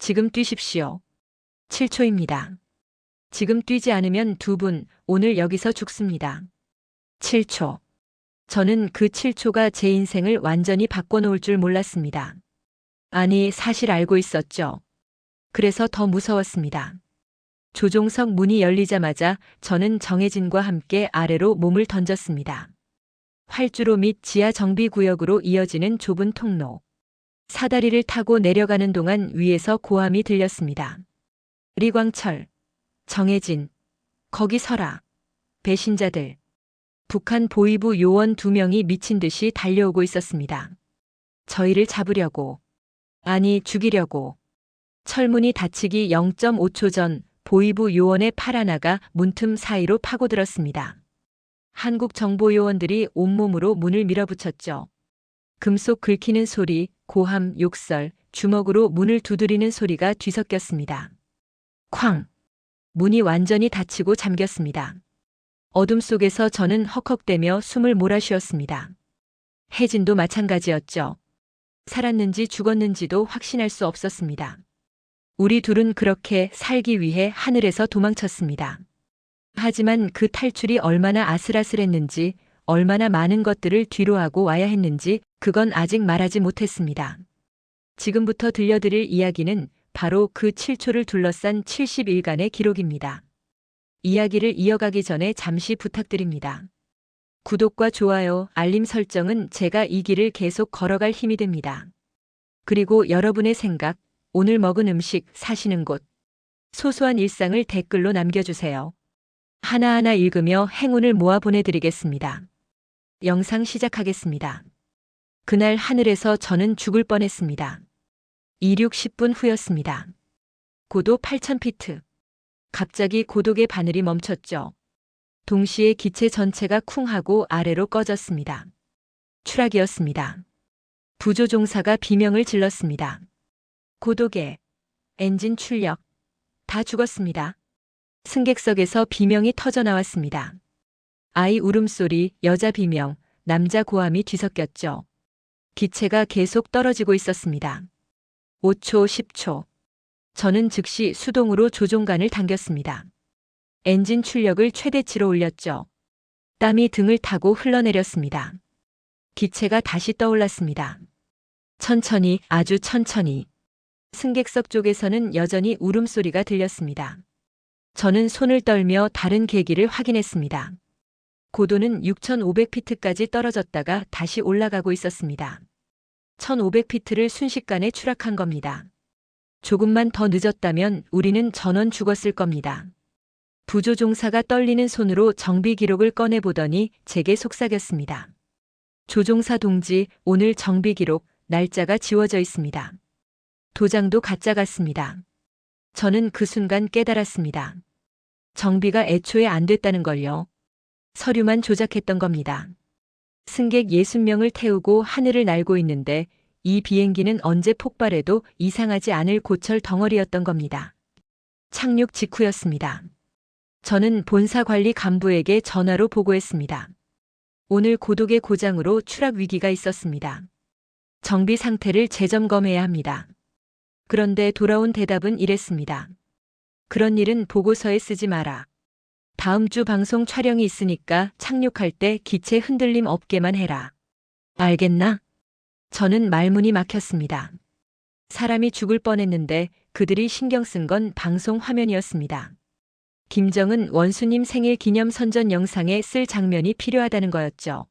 지금 뛰십시오. 7초입니다. 지금 뛰지 않으면 두 분 오늘 여기서 죽습니다. 7초. 저는 그 7초가 제 인생을 완전히 바꿔놓을 줄 몰랐습니다. 아니, 사실 알고 있었죠. 그래서 더 무서웠습니다. 조종석 문이 열리자마자 저는 정혜진과 함께 아래로 몸을 던졌습니다. 활주로 및 지하 정비구역으로 이어지는 좁은 통로. 사다리를 타고 내려가는 동안 위에서 고함이 들렸습니다. 리광철, 정혜진, 거기 서라. 배신자들. 북한 보위부 요원 2명이 미친 듯이 달려오고 있었습니다. 저희를 잡으려고. 아니, 죽이려고. 철문이 닫히기 0.5초 전 보위부 요원의 팔 하나가 문틈 사이로 파고들었습니다. 한국 정보 요원들이 온몸으로 문을 밀어붙였죠. 금속 긁히는 소리, 고함, 욕설, 주먹으로 문을 두드리는 소리가 뒤섞였습니다. 쾅! 문이 완전히 닫히고 잠겼습니다. 어둠 속에서 저는 헉헉대며 숨을 몰아쉬었습니다. 혜진도 마찬가지였죠. 살았는지 죽었는지도 확신할 수 없었습니다. 우리 둘은 그렇게 살기 위해 하늘에서 도망쳤습니다. 하지만 그 탈출이 얼마나 아슬아슬했는지, 얼마나 많은 것들을 뒤로하고 와야 했는지 그건 아직 말하지 못했습니다. 지금부터 들려드릴 이야기는 바로 그 7초를 둘러싼 70일간의 기록입니다. 이야기를 이어가기 전에 잠시 부탁드립니다. 구독과 좋아요, 알림 설정은 제가 이 길을 계속 걸어갈 힘이 됩니다. 그리고 여러분의 생각, 오늘 먹은 음식, 사시는 곳, 소소한 일상을 댓글로 남겨주세요. 하나하나 읽으며 행운을 모아 보내드리겠습니다. 영상 시작하겠습니다. 그날 하늘에서 저는 죽을 뻔했습니다. 이륙 10분 후였습니다. 고도 8,000피트. 갑자기 고독의 바늘이 멈췄죠. 동시에 기체 전체가 쿵 하고 아래로 꺼졌습니다. 추락이었습니다. 부조종사가 비명을 질렀습니다. 고독의 엔진 출력. 다 죽었습니다. 승객석에서 비명이 터져 나왔습니다. 아이 울음소리, 여자 비명, 남자 고함이 뒤섞였죠. 기체가 계속 떨어지고 있었습니다. 5초, 10초. 저는 즉시 수동으로 조종간을 당겼습니다. 엔진 출력을 최대치로 올렸죠. 땀이 등을 타고 흘러내렸습니다. 기체가 다시 떠올랐습니다. 천천히, 아주 천천히. 승객석 쪽에서는 여전히 울음소리가 들렸습니다. 저는 손을 떨며 다른 계기를 확인했습니다. 고도는 6,500피트까지 떨어졌다가 다시 올라가고 있었습니다. 1,500피트를 순식간에 추락한 겁니다. 조금만 더 늦었다면 우리는 전원 죽었을 겁니다. 부조종사가 떨리는 손으로 정비 기록을 꺼내보더니 제게 속삭였습니다. 조종사 동지, 오늘 정비 기록, 날짜가 지워져 있습니다. 도장도 가짜 같습니다. 저는 그 순간 깨달았습니다. 정비가 애초에 안 됐다는 걸요. 서류만 조작했던 겁니다. 승객 60명을 태우고 하늘을 날고 있는데 이 비행기는 언제 폭발해도 이상하지 않을 고철 덩어리였던 겁니다. 착륙 직후였습니다. 저는 본사 관리 간부에게 전화로 보고했습니다. 오늘 고독의 고장으로 추락 위기가 있었습니다. 정비 상태를 재점검해야 합니다. 그런데 돌아온 대답은 이랬습니다. 그런 일은 보고서에 쓰지 마라. 다음 주 방송 촬영이 있으니까 착륙할 때 기체 흔들림 없게만 해라. 알겠나? 저는 말문이 막혔습니다. 사람이 죽을 뻔했는데 그들이 신경 쓴 건 방송 화면이었습니다. 김정은 원수님 생일 기념 선전 영상에 쓸 장면이 필요하다는 거였죠.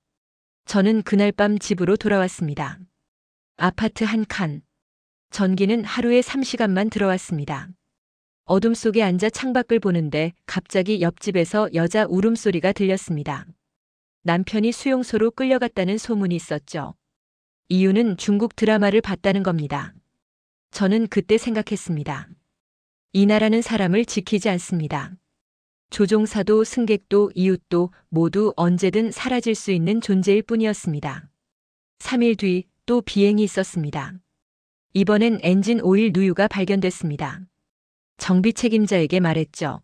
저는 그날 밤 집으로 돌아왔습니다. 아파트 한 칸. 전기는 하루에 3시간만 들어왔습니다. 어둠 속에 앉아 창밖을 보는데 갑자기 옆집에서 여자 울음소리가 들렸습니다. 남편이 수용소로 끌려갔다는 소문이 있었죠. 이유는 중국 드라마를 봤다는 겁니다. 저는 그때 생각했습니다. 이 나라는 사람을 지키지 않습니다. 조종사도 승객도 이웃도 모두 언제든 사라질 수 있는 존재일 뿐이었습니다. 3일 뒤 또 비행이 있었습니다. 이번엔 엔진 오일 누유가 발견됐습니다. 정비 책임자에게 말했죠.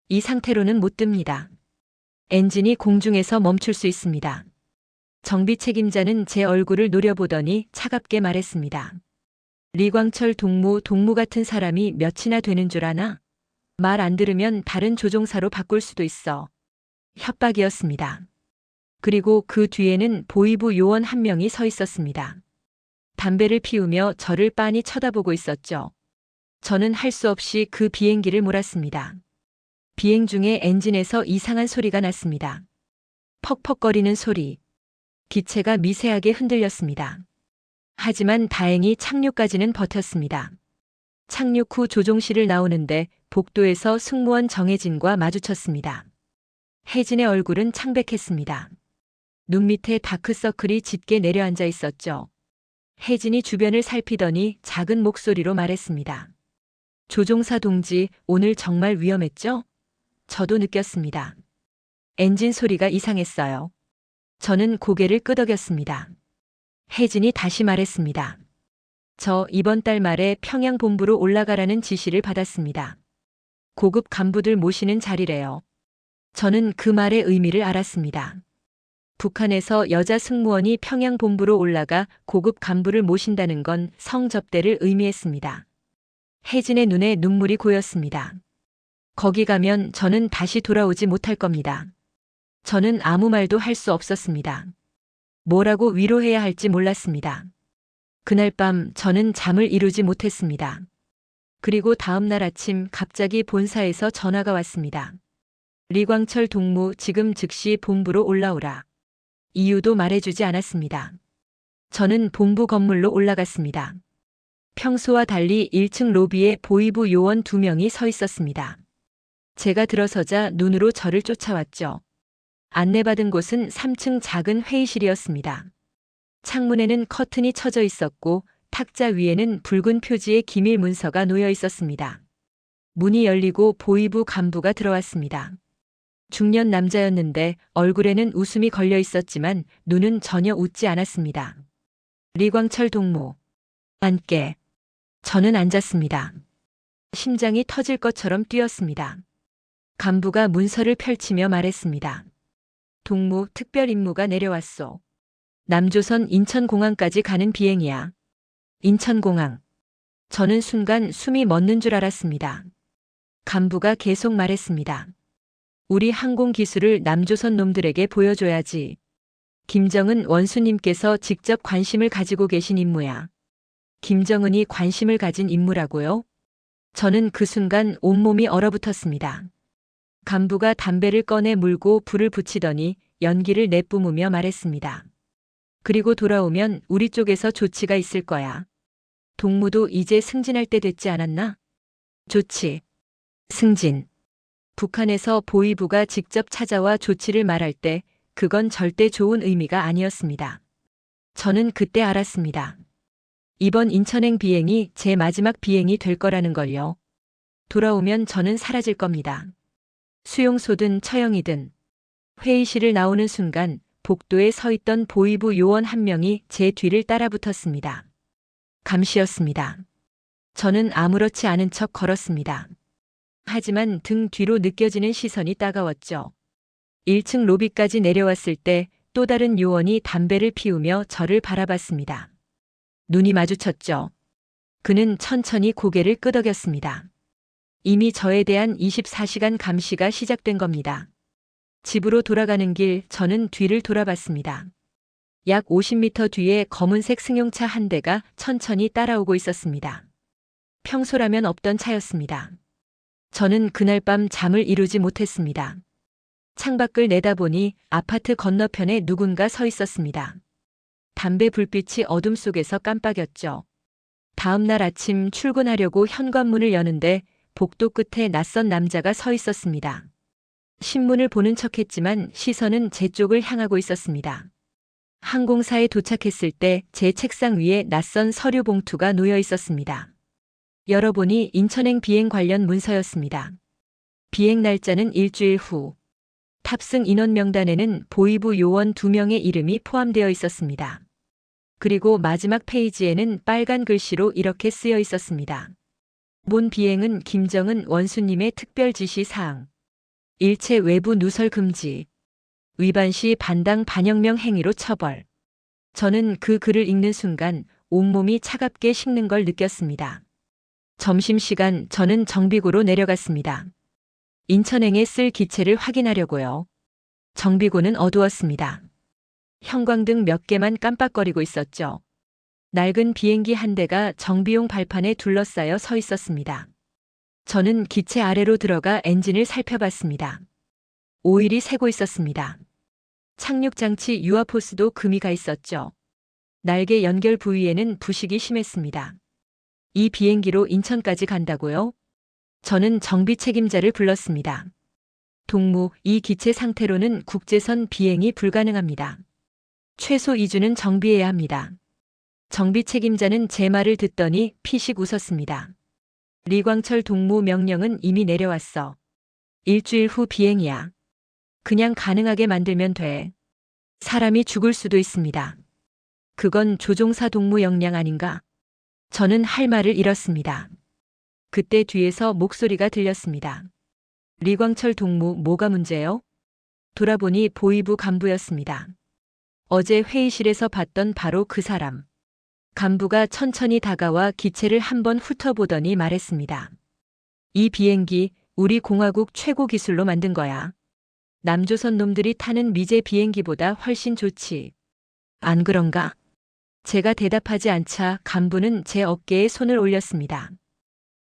이 상태로는 못 뜹니다. 엔진이 공중에서 멈출 수 있습니다. 정비 책임자는 제 얼굴을 노려보더니 차갑게 말했습니다. 리광철 동무 같은 사람이 몇이나 되는 줄 아나? 말 안 들으면 다른 조종사로 바꿀 수도 있어. 협박이었습니다. 그리고 그 뒤에는 보위부 요원 한 명이 서 있었습니다. 담배를 피우며 저를 빤히 쳐다보고 있었죠. 저는 할 수 없이 그 비행기를 몰았습니다. 비행 중에 엔진에서 이상한 소리가 났습니다. 퍽퍽거리는 소리. 기체가 미세하게 흔들렸습니다. 하지만 다행히 착륙까지는 버텼습니다. 착륙 후 조종실을 나오는데 복도에서 승무원 정혜진과 마주쳤습니다. 혜진의 얼굴은 창백했습니다. 눈 밑에 다크서클이 짙게 내려앉아 있었죠. 혜진이 주변을 살피더니 작은 목소리로 말했습니다. 조종사 동지, 오늘 정말 위험했죠? 저도 느꼈습니다. 엔진 소리가 이상했어요. 저는 고개를 끄덕였습니다. 혜진이 다시 말했습니다. 저 이번 달 말에 평양 본부로 올라가라는 지시를 받았습니다. 고급 간부들 모시는 자리래요. 저는 그 말의 의미를 알았습니다. 북한에서 여자 승무원이 평양 본부로 올라가 고급 간부를 모신다는 건 성접대를 의미했습니다. 혜진의 눈에 눈물이 고였습니다. 거기 가면 저는 다시 돌아오지 못할 겁니다. 저는 아무 말도 할 수 없었습니다. 뭐라고 위로해야 할지 몰랐습니다. 그날 밤 저는 잠을 이루지 못했습니다. 그리고 다음 날 아침 갑자기 본사에서 전화가 왔습니다. 리광철 동무 지금 즉시 본부로 올라오라. 이유도 말해주지 않았습니다. 저는 본부 건물로 올라갔습니다. 평소와 달리 1층 로비에 보위부 요원 2명이 서 있었습니다. 제가 들어서자 눈으로 저를 쫓아왔죠. 안내받은 곳은 3층 작은 회의실이었습니다. 창문에는 커튼이 쳐져 있었고 탁자 위에는 붉은 표지의 기밀 문서가 놓여 있었습니다. 문이 열리고 보위부 간부가 들어왔습니다. 중년 남자였는데 얼굴에는 웃음이 걸려 있었지만 눈은 전혀 웃지 않았습니다. 리광철 동무. 앉게. 저는 앉았습니다. 심장이 터질 것처럼 뛰었습니다. 간부가 문서를 펼치며 말했습니다. 동무 특별 임무가 내려왔소. 남조선 인천공항까지 가는 비행이야. 인천공항. 저는 순간 숨이 멎는 줄 알았습니다. 간부가 계속 말했습니다. 우리 항공 기술을 남조선 놈들에게 보여줘야지. 김정은 원수님께서 직접 관심을 가지고 계신 임무야. 김정은이 관심을 가진 임무라고요? 저는 그 순간 온몸이 얼어붙었습니다. 간부가 담배를 꺼내 물고 불을 붙이더니 연기를 내뿜으며 말했습니다. 그리고 돌아오면 우리 쪽에서 조치가 있을 거야. 동무도 이제 승진할 때 됐지 않았나? 조치. 승진. 북한에서 보위부가 직접 찾아와 조치를 말할 때 그건 절대 좋은 의미가 아니었습니다. 저는 그때 알았습니다. 이번 인천행 비행이 제 마지막 비행이 될 거라는 걸요. 돌아오면 저는 사라질 겁니다. 수용소든 처형이든. 회의실을 나오는 순간 복도에 서 있던 보위부 요원 한 명이 제 뒤를 따라붙었습니다. 감시였습니다. 저는 아무렇지 않은 척 걸었습니다. 하지만 등 뒤로 느껴지는 시선이 따가웠죠. 1층 로비까지 내려왔을 때 또 다른 요원이 담배를 피우며 저를 바라봤습니다. 눈이 마주쳤죠. 그는 천천히 고개를 끄덕였습니다. 이미 저에 대한 24시간 감시가 시작된 겁니다. 집으로 돌아가는 길 저는 뒤를 돌아봤습니다. 약 50m 뒤에 검은색 승용차 한 대가 천천히 따라오고 있었습니다. 평소라면 없던 차였습니다. 저는 그날 밤 잠을 이루지 못했습니다. 창밖을 내다보니 아파트 건너편에 누군가 서 있었습니다. 담배 불빛이 어둠 속에서 깜빡였죠. 다음 날 아침 출근하려고 현관문을 여는데 복도 끝에 낯선 남자가 서 있었습니다. 신문을 보는 척했지만 시선은 제 쪽을 향하고 있었습니다. 항공사에 도착했을 때 제 책상 위에 낯선 서류 봉투가 놓여 있었습니다. 열어보니 인천행 비행 관련 문서였습니다. 비행 날짜는 일주일 후. 탑승 인원 명단에는 보위부 요원 2명의 이름이 포함되어 있었습니다. 그리고 마지막 페이지에는 빨간 글씨로 이렇게 쓰여 있었습니다. 본 비행은 김정은 원수님의 특별 지시 사항. 일체 외부 누설 금지. 위반 시 반당 반혁명 행위로 처벌. 저는 그 글을 읽는 순간 온몸이 차갑게 식는 걸 느꼈습니다. 점심시간 저는 정비구로 내려갔습니다. 인천행에 쓸 기체를 확인하려고요. 정비구는 어두웠습니다. 형광등 몇 개만 깜빡거리고 있었죠. 낡은 비행기 한 대가 정비용 발판에 둘러싸여 서 있었습니다. 저는 기체 아래로 들어가 엔진을 살펴봤습니다. 오일이 새고 있었습니다. 착륙장치 유아포스도 금이 가 있었죠. 날개 연결 부위에는 부식이 심했습니다. 이 비행기로 인천까지 간다고요? 저는 정비 책임자를 불렀습니다. 동무, 이 기체 상태로는 국제선 비행이 불가능합니다. 최소 2주는 정비해야 합니다. 정비 책임자는 제 말을 듣더니 피식 웃었습니다. 리광철 동무 명령은 이미 내려왔어. 일주일 후 비행이야. 그냥 가능하게 만들면 돼. 사람이 죽을 수도 있습니다. 그건 조종사 동무 역량 아닌가? 저는 할 말을 잃었습니다. 그때 뒤에서 목소리가 들렸습니다. 리광철 동무, 뭐가 문제요? 돌아보니 보이부 간부였습니다. 어제 회의실에서 봤던 바로 그 사람. 간부가 천천히 다가와 기체를 한번 훑어보더니 말했습니다. 이 비행기 우리 공화국 최고 기술로 만든 거야. 남조선 놈들이 타는 미제 비행기보다 훨씬 좋지. 안 그런가? 제가 대답하지 않자 간부는 제 어깨에 손을 올렸습니다.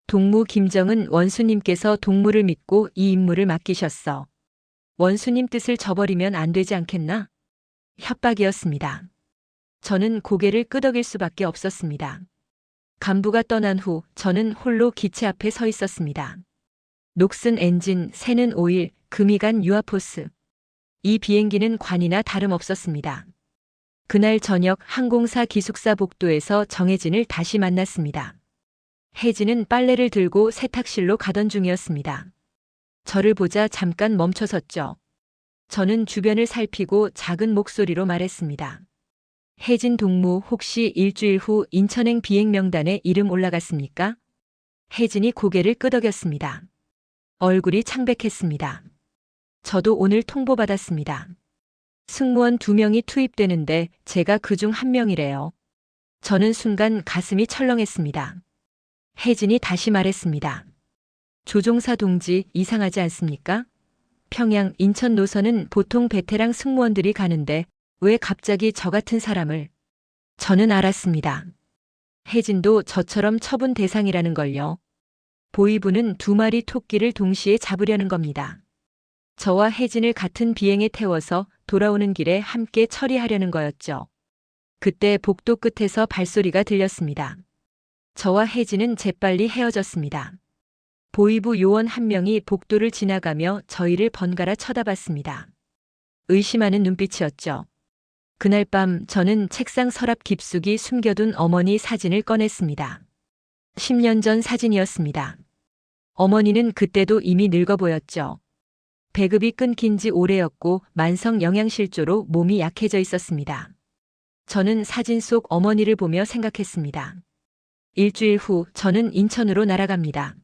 동무 김정은 원수님께서 동무를 믿고 이 임무를 맡기셨어. 원수님 뜻을 저버리면 안 되지 않겠나? 협박이었습니다. 저는 고개를 끄덕일 수밖에 없었습니다. 간부가 떠난 후 저는 홀로 기체 앞에 서 있었습니다. 녹슨 엔진, 새는 오일, 금이 간 유아포스. 이 비행기는 관이나 다름없었습니다. 그날 저녁 항공사 기숙사 복도에서 정혜진을 다시 만났습니다. 혜진은 빨래를 들고 세탁실로 가던 중이었습니다. 저를 보자 잠깐 멈춰섰죠. 저는 주변을 살피고 작은 목소리로 말했습니다. 혜진 동무, 혹시 일주일 후 인천행 비행 명단에 이름 올라갔습니까? 혜진이 고개를 끄덕였습니다. 얼굴이 창백했습니다. 저도 오늘 통보받았습니다. 승무원 2명이 투입되는데 제가 그중 1명이래요. 저는 순간 가슴이 철렁했습니다. 혜진이 다시 말했습니다. 조종사 동지, 이상하지 않습니까? 평양, 인천 노선은 보통 베테랑 승무원들이 가는데 왜 갑자기 저 같은 사람을? 저는 알았습니다. 혜진도 저처럼 처분 대상이라는 걸요. 보이부는 2마리 토끼를 동시에 잡으려는 겁니다. 저와 혜진을 같은 비행에 태워서 돌아오는 길에 함께 처리하려는 거였죠. 그때 복도 끝에서 발소리가 들렸습니다. 저와 혜진은 재빨리 헤어졌습니다. 보이부 요원 1명이 복도를 지나가며 저희를 번갈아 쳐다봤습니다. 의심하는 눈빛이었죠. 그날 밤 저는 책상 서랍 깊숙이 숨겨둔 어머니 사진을 꺼냈습니다. 10년 전 사진이었습니다. 어머니는 그때도 이미 늙어 보였죠. 배급이 끊긴 지 오래였고 만성 영양실조로 몸이 약해져 있었습니다. 저는 사진 속 어머니를 보며 생각했습니다. 일주일 후 저는 인천으로 날아갑니다.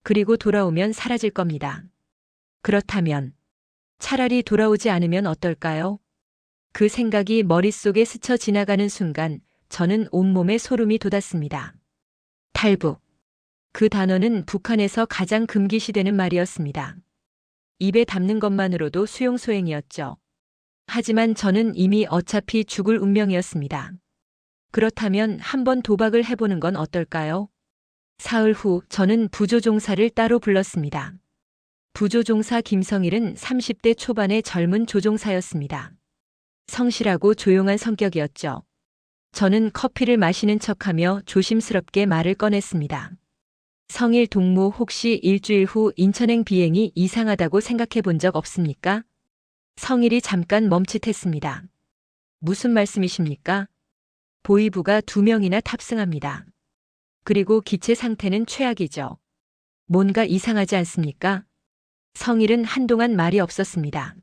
그리고 돌아오면 사라질 겁니다. 그렇다면 차라리 돌아오지 않으면 어떨까요? 그 생각이 머릿속에 스쳐 지나가는 순간 저는 온몸에 소름이 돋았습니다. 탈북. 그 단어는 북한에서 가장 금기시되는 말이었습니다. 입에 담는 것만으로도 수용소행이었죠. 하지만 저는 이미 어차피 죽을 운명이었습니다. 그렇다면 한번 도박을 해보는 건 어떨까요? 사흘 후 저는 부조종사를 따로 불렀습니다. 부조종사 김성일은 30대 초반의 젊은 조종사였습니다. 성실하고 조용한 성격이었죠. 저는 커피를 마시는 척하며 조심스럽게 말을 꺼냈습니다. 성일 동무, 혹시 일주일 후 인천행 비행이 이상하다고 생각해 본 적 없습니까? 성일이 잠깐 멈칫했습니다. 무슨 말씀이십니까? 보이부가 2명이나 탑승합니다. 그리고 기체 상태는 최악이죠. 뭔가 이상하지 않습니까? 성일은 한동안 말이 없었습니다.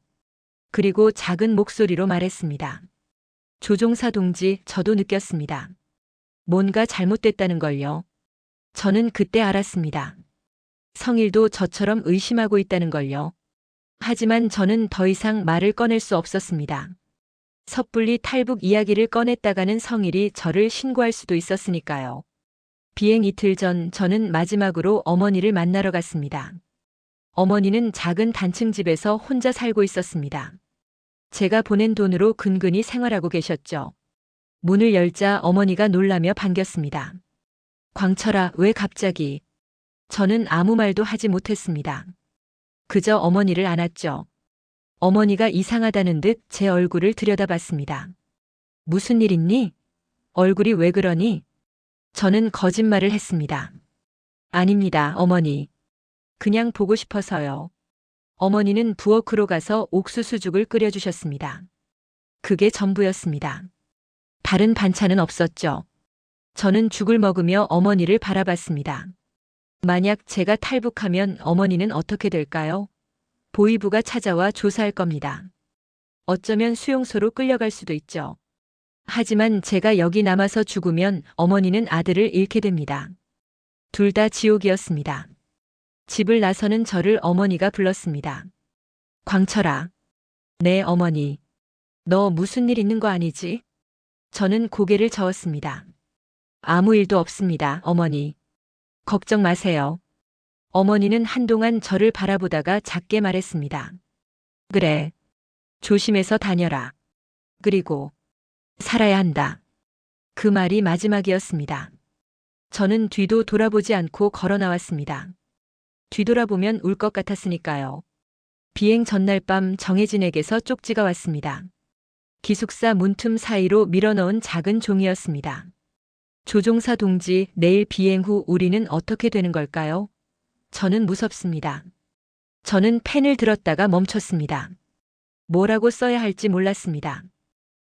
그리고 작은 목소리로 말했습니다. 조종사 동지, 저도 느꼈습니다. 뭔가 잘못됐다는 걸요. 저는 그때 알았습니다. 성일도 저처럼 의심하고 있다는 걸요. 하지만 저는 더 이상 말을 꺼낼 수 없었습니다. 섣불리 탈북 이야기를 꺼냈다가는 성일이 저를 신고할 수도 있었으니까요. 비행 이틀 전 저는 마지막으로 어머니를 만나러 갔습니다. 어머니는 작은 단층 집에서 혼자 살고 있었습니다. 제가 보낸 돈으로 근근히 생활하고 계셨죠. 문을 열자 어머니가 놀라며 반겼습니다. 광철아, 왜 갑자기? 저는 아무 말도 하지 못했습니다. 그저 어머니를 안았죠. 어머니가 이상하다는 듯 제 얼굴을 들여다봤습니다. 무슨 일 있니? 얼굴이 왜 그러니? 저는 거짓말을 했습니다. 아닙니다, 어머니. 그냥 보고 싶어서요. 어머니는 부엌으로 가서 옥수수죽을 끓여주셨습니다. 그게 전부였습니다. 다른 반찬은 없었죠. 저는 죽을 먹으며 어머니를 바라봤습니다. 만약 제가 탈북하면 어머니는 어떻게 될까요? 보위부가 찾아와 조사할 겁니다. 어쩌면 수용소로 끌려갈 수도 있죠. 하지만 제가 여기 남아서 죽으면 어머니는 아들을 잃게 됩니다. 둘 다 지옥이었습니다. 집을 나서는 저를 어머니가 불렀습니다. 광철아. 네, 어머니. 너 무슨 일 있는 거 아니지? 저는 고개를 저었습니다. 아무 일도 없습니다, 어머니. 걱정 마세요. 어머니는 한동안 저를 바라보다가 작게 말했습니다. 그래. 조심해서 다녀라. 그리고 살아야 한다. 그 말이 마지막이었습니다. 저는 뒤도 돌아보지 않고 걸어 나왔습니다. 뒤돌아보면 울 것 같았으니까요. 비행 전날 밤 정혜진에게서 쪽지가 왔습니다. 기숙사 문틈 사이로 밀어넣은 작은 종이였습니다. 조종사 동지, 내일 비행 후 우리는 어떻게 되는 걸까요? 저는 무섭습니다. 저는 펜을 들었다가 멈췄습니다. 뭐라고 써야 할지 몰랐습니다.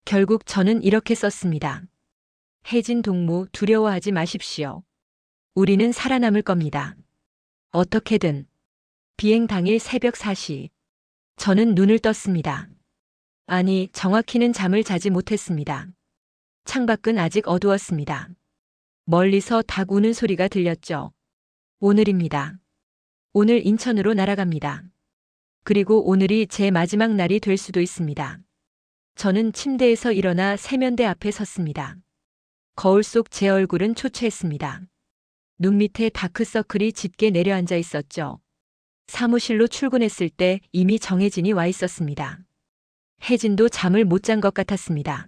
결국 저는 이렇게 썼습니다. 혜진 동무, 두려워하지 마십시오. 우리는 살아남을 겁니다. 어떻게든. 비행 당일 새벽 4시. 저는 눈을 떴습니다. 아니, 정확히는 잠을 자지 못했습니다. 창밖은 아직 어두웠습니다. 멀리서 닭 우는 소리가 들렸죠. 오늘입니다. 오늘 인천으로 날아갑니다. 그리고 오늘이 제 마지막 날이 될 수도 있습니다. 저는 침대에서 일어나 세면대 앞에 섰습니다. 거울 속 제 얼굴은 초췌했습니다. 눈 밑에 다크서클이 짙게 내려앉아 있었죠. 사무실로 출근했을 때 이미 정혜진이 와 있었습니다. 혜진도 잠을 못 잔 것 같았습니다.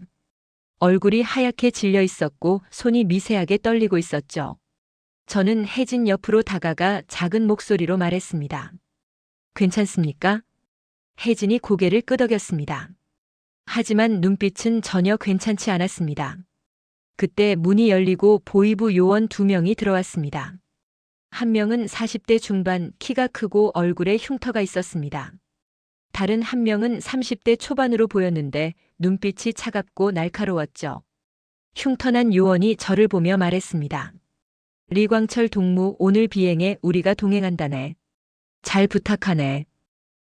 얼굴이 하얗게 질려 있었고 손이 미세하게 떨리고 있었죠. 저는 혜진 옆으로 다가가 작은 목소리로 말했습니다. 괜찮습니까? 혜진이 고개를 끄덕였습니다. 하지만 눈빛은 전혀 괜찮지 않았습니다. 그때 문이 열리고 보위부 요원 2명이 들어왔습니다. 한 명은 40대 중반, 키가 크고 얼굴에 흉터가 있었습니다. 다른 한 명은 30대 초반으로 보였는데 눈빛이 차갑고 날카로웠죠. 흉터난 요원이 저를 보며 말했습니다. 리광철 동무, 오늘 비행에 우리가 동행한다네. 잘 부탁하네.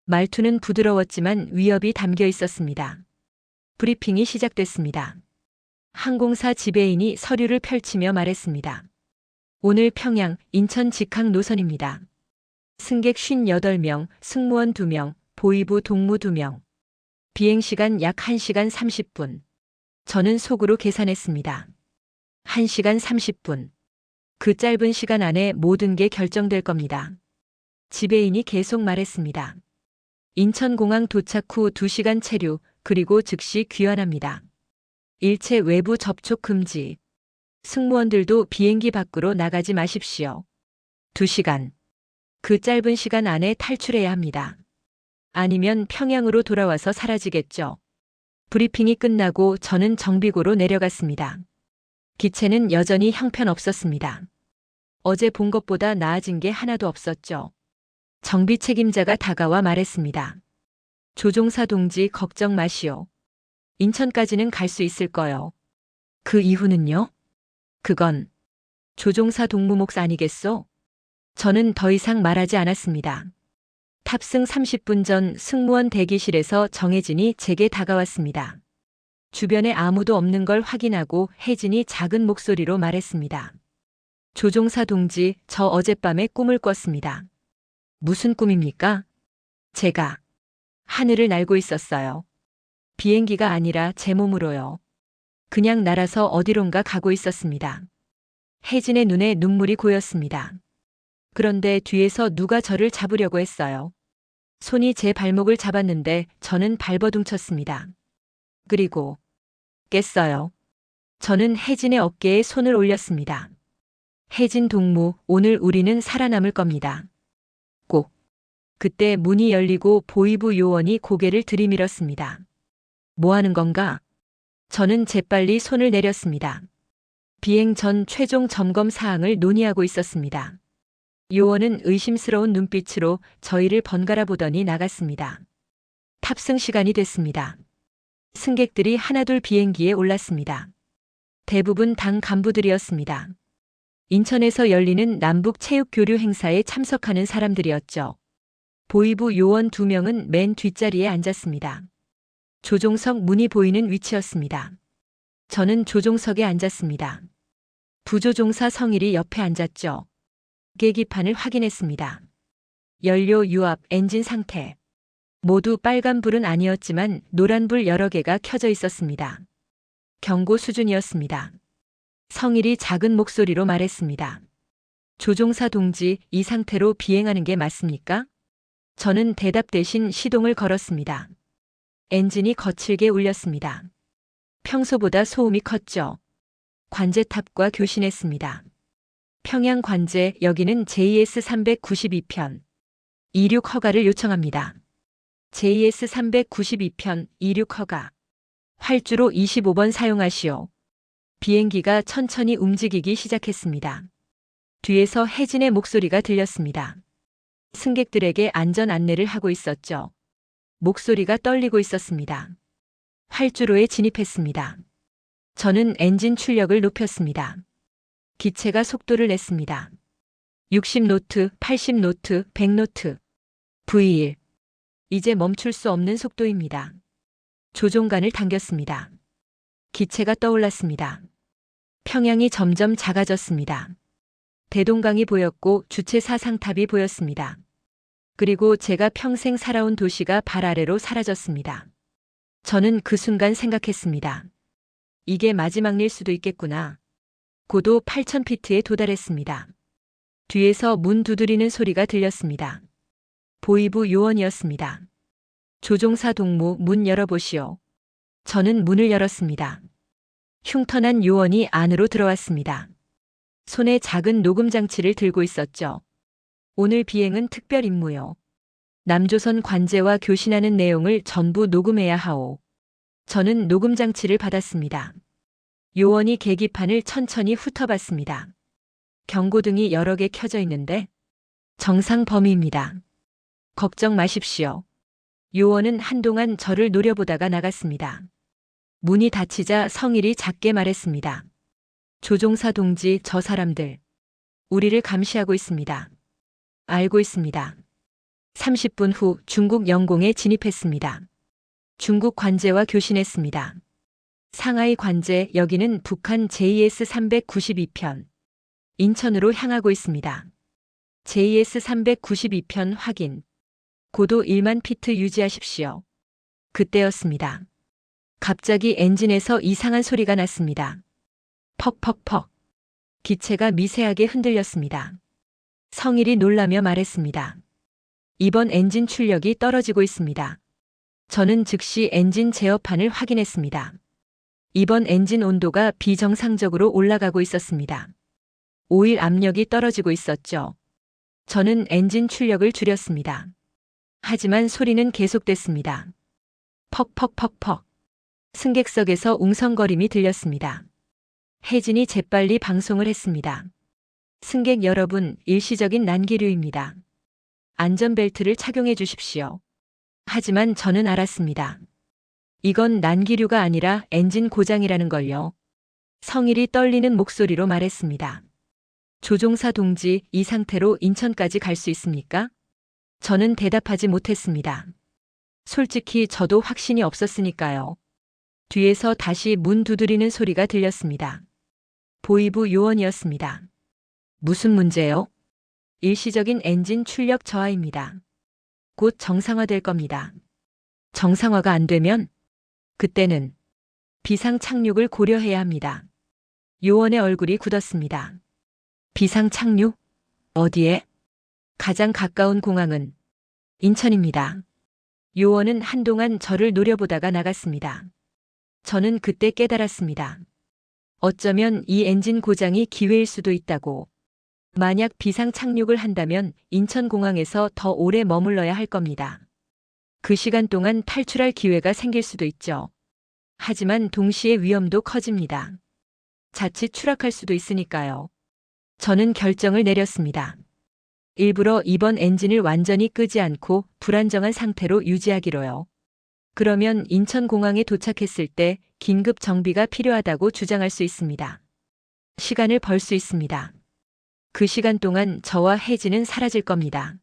말투는 부드러웠지만 위협이 담겨 있었습니다. 브리핑이 시작됐습니다. 항공사 지배인이 서류를 펼치며 말했습니다. 오늘 평양, 인천 직항 노선입니다. 승객 58명, 승무원 2명, 보위부 동무 2명. 비행시간 약 1시간 30분. 저는 속으로 계산했습니다. 1시간 30분. 그 짧은 시간 안에 모든 게 결정될 겁니다. 지배인이 계속 말했습니다. 인천공항 도착 후 2시간 체류, 그리고 즉시 귀환합니다. 일체 외부 접촉 금지. 승무원들도 비행기 밖으로 나가지 마십시오. 2시간. 그 짧은 시간 안에 탈출해야 합니다. 아니면 평양으로 돌아와서 사라지겠죠. 브리핑이 끝나고 저는 정비고로 내려갔습니다. 기체는 여전히 형편없었습니다. 어제 본 것보다 나아진 게 하나도 없었죠. 정비 책임자가 다가와 말했습니다. 조종사 동지, 걱정 마시오. 인천까지는 갈 수 있을 거요. 그 이후는요? 그건 조종사 동무 몫 아니겠소? 저는 더 이상 말하지 않았습니다. 탑승 30분 전 승무원 대기실에서 정혜진이 제게 다가왔습니다. 주변에 아무도 없는 걸 확인하고 혜진이 작은 목소리로 말했습니다. 조종사 동지, 저 어젯밤에 꿈을 꿨습니다. 무슨 꿈입니까? 제가 하늘을 날고 있었어요. 비행기가 아니라 제 몸으로요. 그냥 날아서 어디론가 가고 있었습니다. 혜진의 눈에 눈물이 고였습니다. 그런데 뒤에서 누가 저를 잡으려고 했어요. 손이 제 발목을 잡았는데 저는 발버둥쳤습니다. 그리고 깼어요. 저는 혜진의 어깨에 손을 올렸습니다. 혜진 동무, 오늘 우리는 살아남을 겁니다. 꼭. 그때 문이 열리고 보이부 요원이 고개를 들이밀었습니다. 뭐 하는 건가? 저는 재빨리 손을 내렸습니다. 비행 전 최종 점검 사항을 논의하고 있었습니다. 요원은 의심스러운 눈빛으로 저희를 번갈아 보더니 나갔습니다. 탑승 시간이 됐습니다. 승객들이 하나둘 비행기에 올랐습니다. 대부분 당 간부들이었습니다. 인천에서 열리는 남북체육교류 행사에 참석하는 사람들이었죠. 보이부 요원 2명은 맨 뒷자리에 앉았습니다. 조종석 문이 보이는 위치였습니다. 저는 조종석에 앉았습니다. 부조종사 성일이 옆에 앉았죠. 계기판을 확인했습니다. 연료 유압, 엔진 상태. 모두 빨간불은 아니었지만 노란불 여러 개가 켜져 있었습니다. 경고 수준이었습니다. 성일이 작은 목소리로 말했습니다. 조종사 동지, 이 상태로 비행하는 게 맞습니까? 저는 대답 대신 시동을 걸었습니다. 엔진이 거칠게 울렸습니다. 평소보다 소음이 컸죠. 관제탑과 교신했습니다. 평양 관제, 여기는 JS392편. 이륙 허가를 요청합니다. JS392편, 이륙 허가. 활주로 25번 사용하시오. 비행기가 천천히 움직이기 시작했습니다. 뒤에서 혜진의 목소리가 들렸습니다. 승객들에게 안전 안내를 하고 있었죠. 목소리가 떨리고 있었습니다. 활주로에 진입했습니다. 저는 엔진 출력을 높였습니다. 기체가 속도를 냈습니다. 60노트, 80노트, 100노트. V1. 이제 멈출 수 없는 속도입니다. 조종간을 당겼습니다. 기체가 떠올랐습니다. 평양이 점점 작아졌습니다. 대동강이 보였고 주체 사상탑이 보였습니다. 그리고 제가 평생 살아온 도시가 발 아래로 사라졌습니다. 저는 그 순간 생각했습니다. 이게 마지막 일 수도 있겠구나. 고도 8,000피트에 도달했습니다. 뒤에서 문 두드리는 소리가 들렸습니다. 보이부 요원이었습니다. 조종사 동무, 문 열어보시오. 저는 문을 열었습니다. 흉터난 요원이 안으로 들어왔습니다. 손에 작은 녹음 장치를 들고 있었죠. 오늘 비행은 특별 임무요. 남조선 관제와 교신하는 내용을 전부 녹음해야 하오. 저는 녹음 장치를 받았습니다. 요원이 계기판을 천천히 훑어봤습니다. 경고등이 여러 개 켜져 있는데 정상 범위입니다. 걱정 마십시오. 요원은 한동안 저를 노려보다가 나갔습니다. 문이 닫히자 성일이 작게 말했습니다. 조종사 동지, 저 사람들. 우리를 감시하고 있습니다. 알고 있습니다. 30분 후 중국 영공에 진입했습니다. 중국 관제와 교신했습니다. 상하이 관제, 여기는 북한 JS392편. 인천으로 향하고 있습니다. JS392편 확인. 고도 1만 피트 유지하십시오. 그때였습니다. 갑자기 엔진에서 이상한 소리가 났습니다. 퍽퍽퍽. 기체가 미세하게 흔들렸습니다. 성일이 놀라며 말했습니다. 이번 엔진 출력이 떨어지고 있습니다. 저는 즉시 엔진 제어판을 확인했습니다. 이번 엔진 온도가 비정상적으로 올라가고 있었습니다. 오일 압력이 떨어지고 있었죠. 저는 엔진 출력을 줄였습니다. 하지만 소리는 계속됐습니다. 퍽퍽퍽퍽. 승객석에서 웅성거림이 들렸습니다. 혜진이 재빨리 방송을 했습니다. 승객 여러분, 일시적인 난기류입니다. 안전벨트를 착용해 주십시오. 하지만 저는 알았습니다. 이건 난기류가 아니라 엔진 고장이라는 걸요. 성일이 떨리는 목소리로 말했습니다. 조종사 동지, 이 상태로 인천까지 갈 수 있습니까? 저는 대답하지 못했습니다. 솔직히 저도 확신이 없었으니까요. 뒤에서 다시 문 두드리는 소리가 들렸습니다. 보이부 요원이었습니다. 무슨 문제요? 일시적인 엔진 출력 저하입니다. 곧 정상화될 겁니다. 정상화가 안 되면? 그때는 비상 착륙을 고려해야 합니다. 요원의 얼굴이 굳었습니다. 비상 착륙? 어디에? 가장 가까운 공항은 인천입니다. 요원은 한동안 저를 노려보다가 나갔습니다. 저는 그때 깨달았습니다. 어쩌면 이 엔진 고장이 기회일 수도 있다고. 만약 비상 착륙을 한다면 인천공항에서 더 오래 머물러야 할 겁니다. 그 시간 동안 탈출할 기회가 생길 수도 있죠. 하지만 동시에 위험도 커집니다. 자칫 추락할 수도 있으니까요. 저는 결정을 내렸습니다. 일부러 이번 엔진을 완전히 끄지 않고 불안정한 상태로 유지하기로요. 그러면 인천공항에 도착했을 때 긴급 정비가 필요하다고 주장할 수 있습니다. 시간을 벌 수 있습니다. 그 시간 동안 저와 혜진은 사라질 겁니다.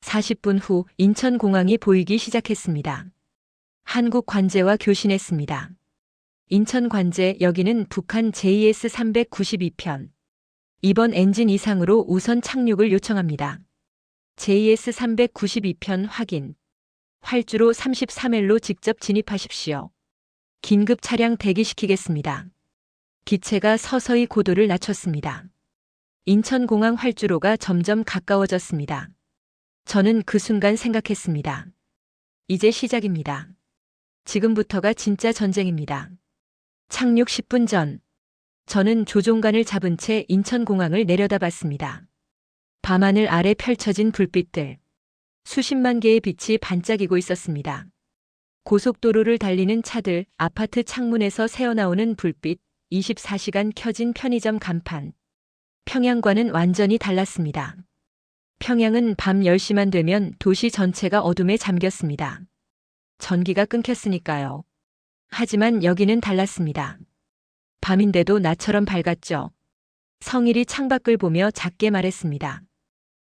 40분 후 인천공항이 보이기 시작했습니다. 한국 관제와 교신했습니다. 인천 관제, 여기는 북한 JS-392편. 이번 엔진 이상으로 우선 착륙을 요청합니다. JS-392편 확인. 활주로 33L로 직접 진입하십시오. 긴급 차량 대기시키겠습니다. 기체가 서서히 고도를 낮췄습니다. 인천공항 활주로가 점점 가까워졌습니다. 저는 그 순간 생각했습니다. 이제 시작입니다. 지금부터가 진짜 전쟁입니다. 착륙 10분 전, 저는 조종관을 잡은 채 인천공항을 내려다봤습니다. 밤하늘 아래 펼쳐진 불빛들. 수십만 개의 빛이 반짝이고 있었습니다. 고속도로를 달리는 차들, 아파트 창문에서 새어나오는 불빛, 24시간 켜진 편의점 간판. 평양과는 완전히 달랐습니다. 평양은 밤 10시만 되면 도시 전체가 어둠에 잠겼습니다. 전기가 끊겼으니까요. 하지만 여기는 달랐습니다. 밤인데도 나처럼 밝았죠. 성일이 창밖을 보며 작게 말했습니다.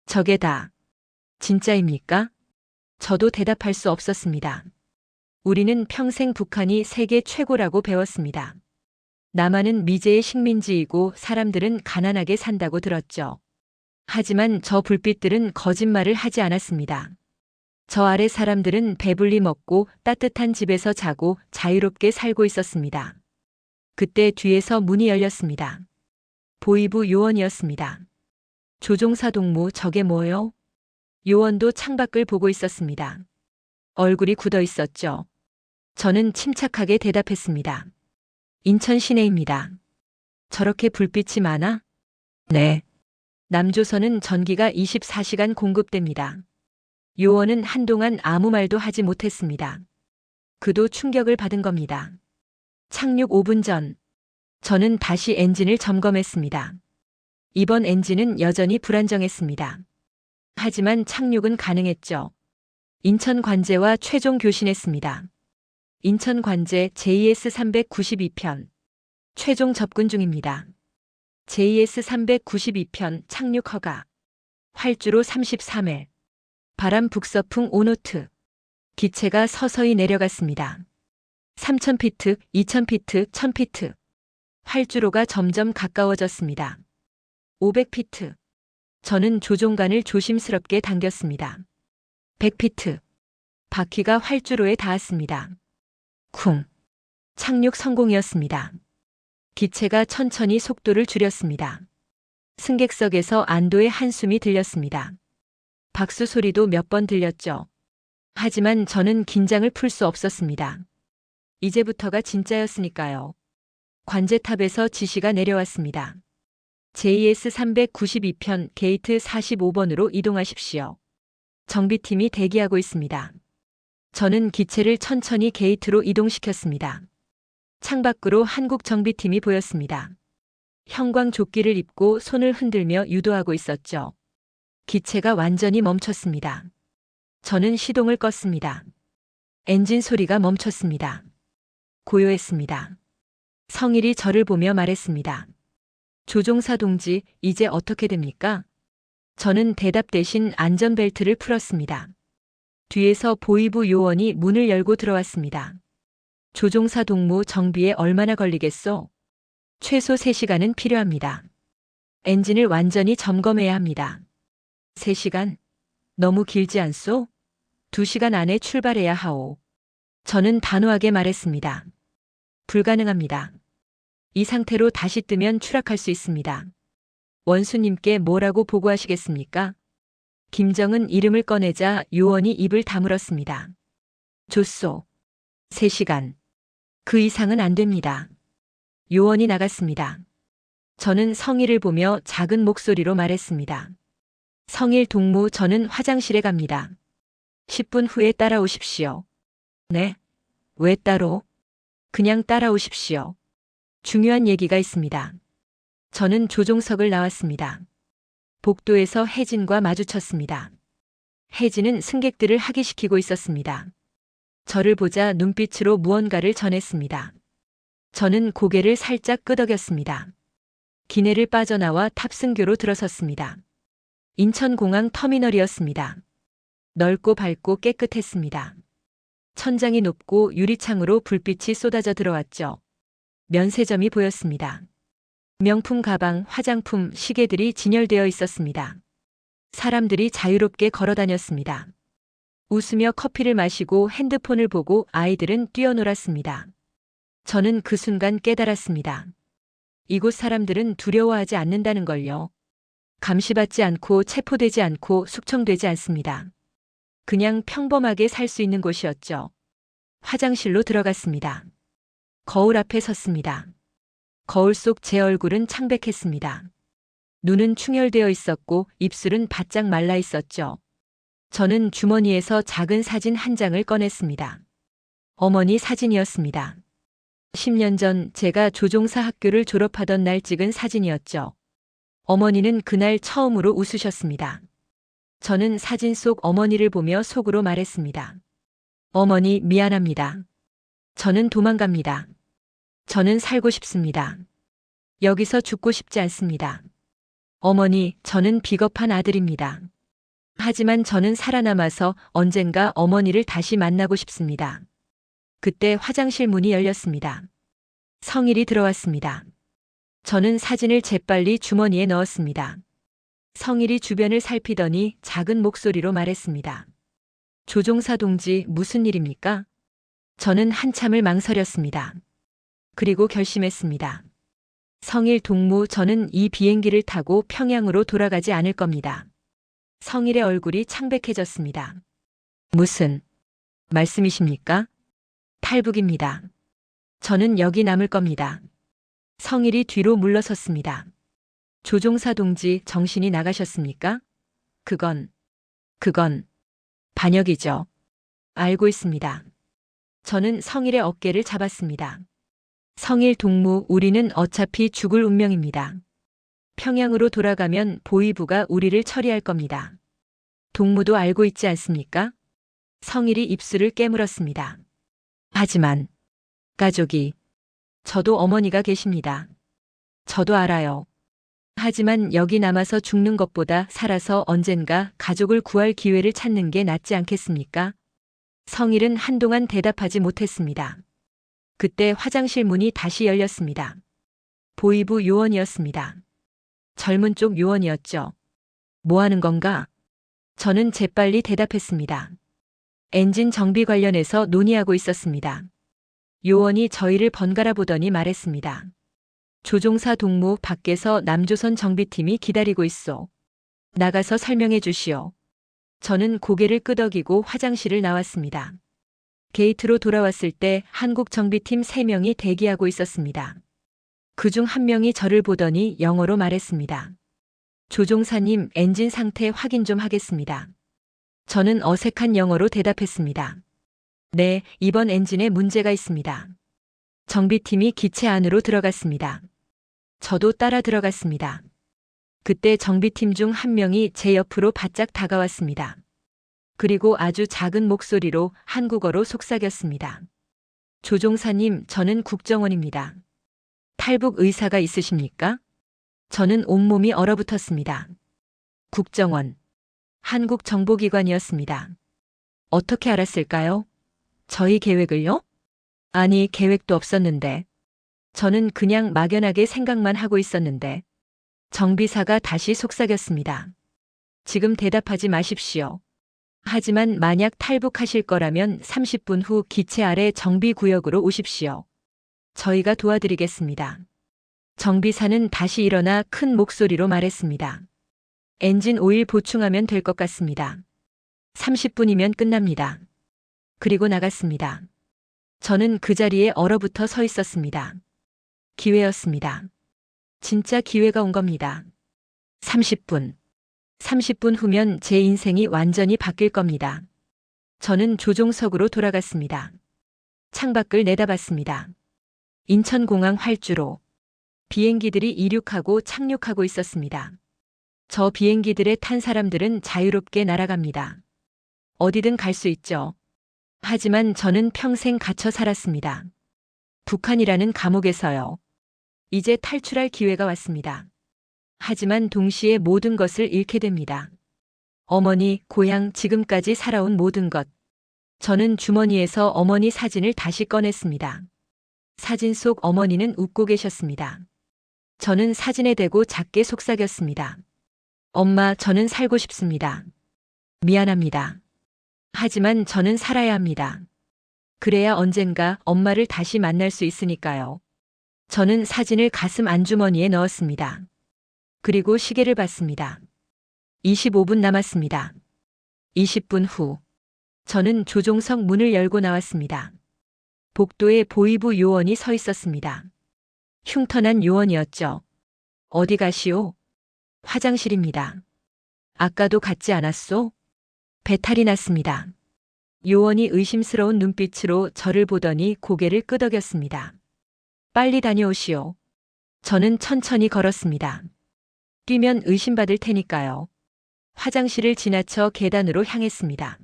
저게 다 진짜입니까? 저도 대답할 수 없었습니다. 우리는 평생 북한이 세계 최고라고 배웠습니다. 남한은 미제의 식민지이고 사람들은 가난하게 산다고 들었죠. 하지만 저 불빛들은 거짓말을 하지 않았습니다. 저 아래 사람들은 배불리 먹고 따뜻한 집에서 자고 자유롭게 살고 있었습니다. 그때 뒤에서 문이 열렸습니다. 보이부 요원이었습니다. 조종사 동무, 저게 뭐요? 요원도 창밖을 보고 있었습니다. 얼굴이 굳어 있었죠. 저는 침착하게 대답했습니다. 인천 시내입니다. 저렇게 불빛이 많아? 네. 남조선은 전기가 24시간 공급됩니다. 요원은 한동안 아무 말도 하지 못했습니다. 그도 충격을 받은 겁니다. 착륙 5분 전, 저는 다시 엔진을 점검했습니다. 이번 엔진은 여전히 불안정했습니다. 하지만 착륙은 가능했죠. 인천 관제와 최종 교신했습니다. 인천 관제 JS-392편. 최종 접근 중입니다. JS-392편 착륙 허가. 활주로 33회. 바람 북서풍 5노트. 기체가 서서히 내려갔습니다. 3000피트, 2000피트, 1000피트. 활주로가 점점 가까워졌습니다. 500피트. 저는 조종관을 조심스럽게 당겼습니다. 100피트. 바퀴가 활주로에 닿았습니다. 쿵. 착륙 성공이었습니다. 기체가 천천히 속도를 줄였습니다. 승객석에서 안도의 한숨이 들렸습니다. 박수 소리도 몇 번 들렸죠. 하지만 저는 긴장을 풀 수 없었습니다. 이제부터가 진짜였으니까요. 관제탑에서 지시가 내려왔습니다. JS-392편 게이트 45번으로 이동하십시오. 정비팀이 대기하고 있습니다. 저는 기체를 천천히 게이트로 이동시켰습니다. 창밖으로 한국 정비팀이 보였습니다. 형광조끼를 입고 손을 흔들며 유도하고 있었죠. 기체가 완전히 멈췄습니다. 저는 시동을 껐습니다. 엔진 소리가 멈췄습니다. 고요했습니다. 성일이 저를 보며 말했습니다. 조종사 동지, 이제 어떻게 됩니까? 저는 대답 대신 안전벨트를 풀었습니다. 뒤에서 보이부 요원이 문을 열고 들어왔습니다. 조종사 동무, 정비에 얼마나 걸리겠소? 최소 3시간은 필요합니다. 엔진을 완전히 점검해야 합니다. 3시간? 너무 길지 않소? 2시간 안에 출발해야 하오. 저는 단호하게 말했습니다. 불가능합니다. 이 상태로 다시 뜨면 추락할 수 있습니다. 원수님께 뭐라고 보고하시겠습니까? 김정은 이름을 꺼내자 요원이 입을 다물었습니다. 줬소. 3시간. 그 이상은 안 됩니다. 요원이 나갔습니다. 저는 성일을 보며 작은 목소리로 말했습니다. 성일 동무, 저는 화장실에 갑니다. 10분 후에 따라오십시오. 네? 왜 따로? 그냥 따라오십시오. 중요한 얘기가 있습니다. 저는 조종석을 나왔습니다. 복도에서 혜진과 마주쳤습니다. 혜진은 승객들을 하기시키고 있었습니다. 저를 보자 눈빛으로 무언가를 전했습니다. 저는 고개를 살짝 끄덕였습니다. 기내를 빠져나와 탑승교로 들어섰습니다. 인천공항 터미널이었습니다. 넓고 밝고 깨끗했습니다. 천장이 높고 유리창으로 불빛이 쏟아져 들어왔죠. 면세점이 보였습니다. 명품 가방, 화장품, 시계들이 진열되어 있었습니다. 사람들이 자유롭게 걸어 다녔습니다. 웃으며 커피를 마시고 핸드폰을 보고 아이들은 뛰어놀았습니다. 저는 그 순간 깨달았습니다. 이곳 사람들은 두려워하지 않는다는 걸요. 감시받지 않고 체포되지 않고 숙청되지 않습니다. 그냥 평범하게 살 수 있는 곳이었죠. 화장실로 들어갔습니다. 거울 앞에 섰습니다. 거울 속 제 얼굴은 창백했습니다. 눈은 충혈되어 있었고 입술은 바짝 말라 있었죠. 저는 주머니에서 작은 사진 한 장을 꺼냈습니다. 어머니 사진이었습니다. 10년 전 제가 조종사 학교를 졸업하던 날 찍은 사진이었죠. 어머니는 그날 처음으로 웃으셨습니다. 저는 사진 속 어머니를 보며 속으로 말했습니다. 어머니, 미안합니다. 저는 도망갑니다. 저는 살고 싶습니다. 여기서 죽고 싶지 않습니다. 어머니, 저는 비겁한 아들입니다. 하지만 저는 살아남아서 언젠가 어머니를 다시 만나고 싶습니다. 그때 화장실 문이 열렸습니다. 성일이 들어왔습니다. 저는 사진을 재빨리 주머니에 넣었습니다. 성일이 주변을 살피더니 작은 목소리로 말했습니다. 조종사 동지, 무슨 일입니까? 저는 한참을 망설였습니다. 그리고 결심했습니다. 성일 동무, 저는 이 비행기를 타고 평양으로 돌아가지 않을 겁니다. 성일의 얼굴이 창백해졌습니다. 무슨 말씀이십니까? 탈북입니다. 저는 여기 남을 겁니다. 성일이 뒤로 물러섰습니다. 조종사 동지, 정신이 나가셨습니까? 그건 반역이죠. 알고 있습니다. 저는 성일의 어깨를 잡았습니다. 성일 동무, 우리는 어차피 죽을 운명입니다. 평양으로 돌아가면 보위부가 우리를 처리할 겁니다. 동무도 알고 있지 않습니까? 성일이 입술을 깨물었습니다. 하지만 가족이, 저도 어머니가 계십니다. 저도 알아요. 하지만 여기 남아서 죽는 것보다 살아서 언젠가 가족을 구할 기회를 찾는 게 낫지 않겠습니까? 성일은 한동안 대답하지 못했습니다. 그때 화장실 문이 다시 열렸습니다. 보위부 요원이었습니다. 젊은 쪽 요원이었죠. 뭐 하는 건가? 저는 재빨리 대답했습니다. 엔진 정비 관련해서 논의하고 있었습니다. 요원이 저희를 번갈아 보더니 말했습니다. 조종사 동무, 밖에서 남조선 정비팀이 기다리고 있소. 나가서 설명해 주시오. 저는 고개를 끄덕이고 화장실을 나왔습니다. 게이트로 돌아왔을 때 한국 정비팀 3명이 대기하고 있었습니다. 그중 한 명이 저를 보더니 영어로 말했습니다. 조종사님, 엔진 상태 확인 좀 하겠습니다. 저는 어색한 영어로 대답했습니다. 네, 이번 엔진에 문제가 있습니다. 정비팀이 기체 안으로 들어갔습니다. 저도 따라 들어갔습니다. 그때 정비팀 중 한 명이 제 옆으로 바짝 다가왔습니다. 그리고 아주 작은 목소리로 한국어로 속삭였습니다. 조종사님, 저는 국정원입니다. 탈북 의사가 있으십니까? 저는 온몸이 얼어붙었습니다. 국정원. 한국 정보기관이었습니다. 어떻게 알았을까요? 저희 계획을요? 아니, 계획도 없었는데. 저는 그냥 막연하게 생각만 하고 있었는데. 정비사가 다시 속삭였습니다. 지금 대답하지 마십시오. 하지만 만약 탈북하실 거라면 30분 후 기체 아래 정비구역으로 오십시오. 저희가 도와드리겠습니다. 정비사는 다시 일어나 큰 목소리로 말했습니다. 엔진 오일 보충하면 될 것 같습니다. 30분이면 끝납니다. 그리고 나갔습니다. 저는 그 자리에 얼어붙어 서 있었습니다. 기회였습니다. 진짜 기회가 온 겁니다. 30분. 30분 후면 제 인생이 완전히 바뀔 겁니다. 저는 조종석으로 돌아갔습니다. 창밖을 내다봤습니다. 인천공항 활주로. 비행기들이 이륙하고 착륙하고 있었습니다. 저 비행기들에 탄 사람들은 자유롭게 날아갑니다. 어디든 갈 수 있죠. 하지만 저는 평생 갇혀 살았습니다. 북한이라는 감옥에서요. 이제 탈출할 기회가 왔습니다. 하지만 동시에 모든 것을 잃게 됩니다. 어머니, 고향, 지금까지 살아온 모든 것. 저는 주머니에서 어머니 사진을 다시 꺼냈습니다. 사진 속 어머니는 웃고 계셨습니다. 저는 사진에 대고 작게 속삭였습니다. 엄마, 저는 살고 싶습니다. 미안합니다. 하지만 저는 살아야 합니다. 그래야 언젠가 엄마를 다시 만날 수 있으니까요. 저는 사진을 가슴 안주머니에 넣었습니다. 그리고 시계를 봤습니다. 25분 남았습니다. 20분 후. 저는 조종석 문을 열고 나왔습니다. 복도에 보위부 요원이 서 있었습니다. 흉터난 요원이었죠. 어디 가시오? 화장실입니다. 아까도 갔지 않았소? 배탈이 났습니다. 요원이 의심스러운 눈빛으로 저를 보더니 고개를 끄덕였습니다. 빨리 다녀오시오. 저는 천천히 걸었습니다. 뛰면 의심받을 테니까요. 화장실을 지나쳐 계단으로 향했습니다.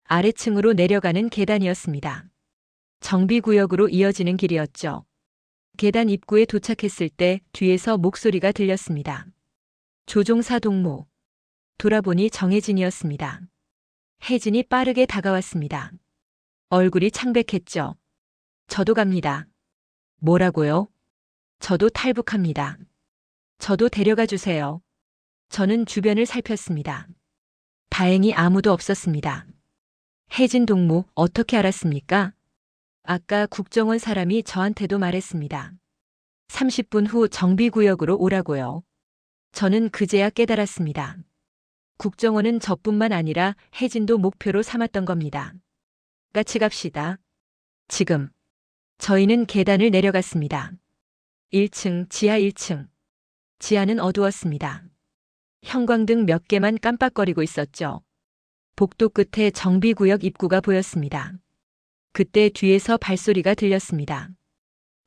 아래층으로 내려가는 계단이었습니다. 정비구역으로 이어지는 길이었죠. 계단 입구에 도착했을 때 뒤에서 목소리가 들렸습니다. 조종사 동무. 돌아보니 정혜진이었습니다. 혜진이 빠르게 다가왔습니다. 얼굴이 창백했죠. 저도 갑니다. 뭐라고요? 저도 탈북합니다. 저도 데려가 주세요. 저는 주변을 살폈습니다. 다행히 아무도 없었습니다. 혜진 동무, 어떻게 알았습니까? 아까 국정원 사람이 저한테도 말했습니다. 30분 후 정비구역으로 오라고요. 저는 그제야 깨달았습니다. 국정원은 저뿐만 아니라 혜진도 목표로 삼았던 겁니다. 같이 갑시다. 지금. 저희는 계단을 내려갔습니다. 1층, 지하 1층. 지하는 어두웠습니다. 형광등 몇 개만 깜빡거리고 있었죠. 복도 끝에 정비구역 입구가 보였습니다. 그때 뒤에서 발소리가 들렸습니다.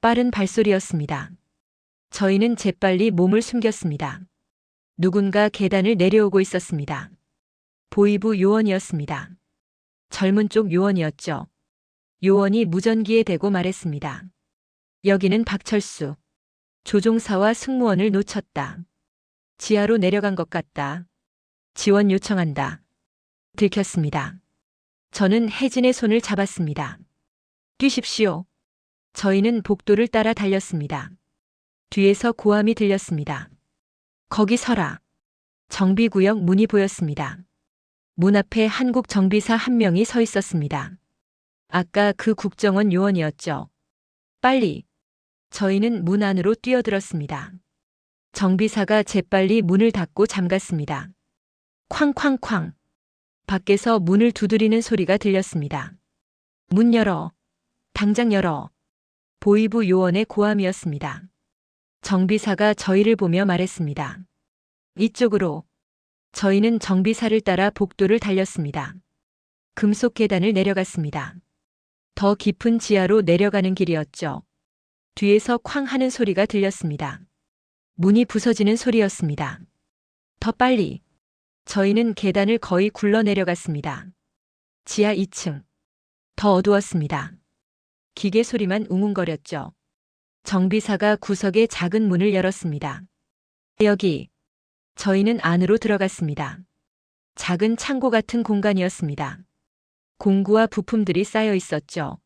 빠른 발소리였습니다. 저희는 재빨리 몸을 숨겼습니다. 누군가 계단을 내려오고 있었습니다. 보위부 요원이었습니다. 젊은 쪽 요원이었죠. 요원이 무전기에 대고 말했습니다. 여기는 박철수. 조종사와 승무원을 놓쳤다. 지하로 내려간 것 같다. 지원 요청한다. 들켰습니다. 저는 혜진의 손을 잡았습니다. 뛰십시오. 저희는 복도를 따라 달렸습니다. 뒤에서 고함이 들렸습니다. 거기 서라. 정비구역 문이 보였습니다. 문 앞에 한국 정비사 한 명이 서 있었습니다. 아까 그 국정원 요원이었죠. 빨리. 저희는 문 안으로 뛰어들었습니다. 정비사가 재빨리 문을 닫고 잠갔습니다. 쾅쾅쾅. 밖에서 문을 두드리는 소리가 들렸습니다. 문 열어. 당장 열어. 보위부 요원의 고함이었습니다. 정비사가 저희를 보며 말했습니다. 이쪽으로. 저희는 정비사를 따라 복도를 달렸습니다. 금속 계단을 내려갔습니다. 더 깊은 지하로 내려가는 길이었죠. 뒤에서 쾅 하는 소리가 들렸습니다. 문이 부서지는 소리였습니다. 더 빨리. 저희는 계단을 거의 굴러 내려갔습니다. 지하 2층. 더 어두웠습니다. 기계 소리만 웅웅거렸죠. 정비사가 구석의 작은 문을 열었습니다. 여기. 저희는 안으로 들어갔습니다. 작은 창고 같은 공간이었습니다. 공구와 부품들이 쌓여 있었죠.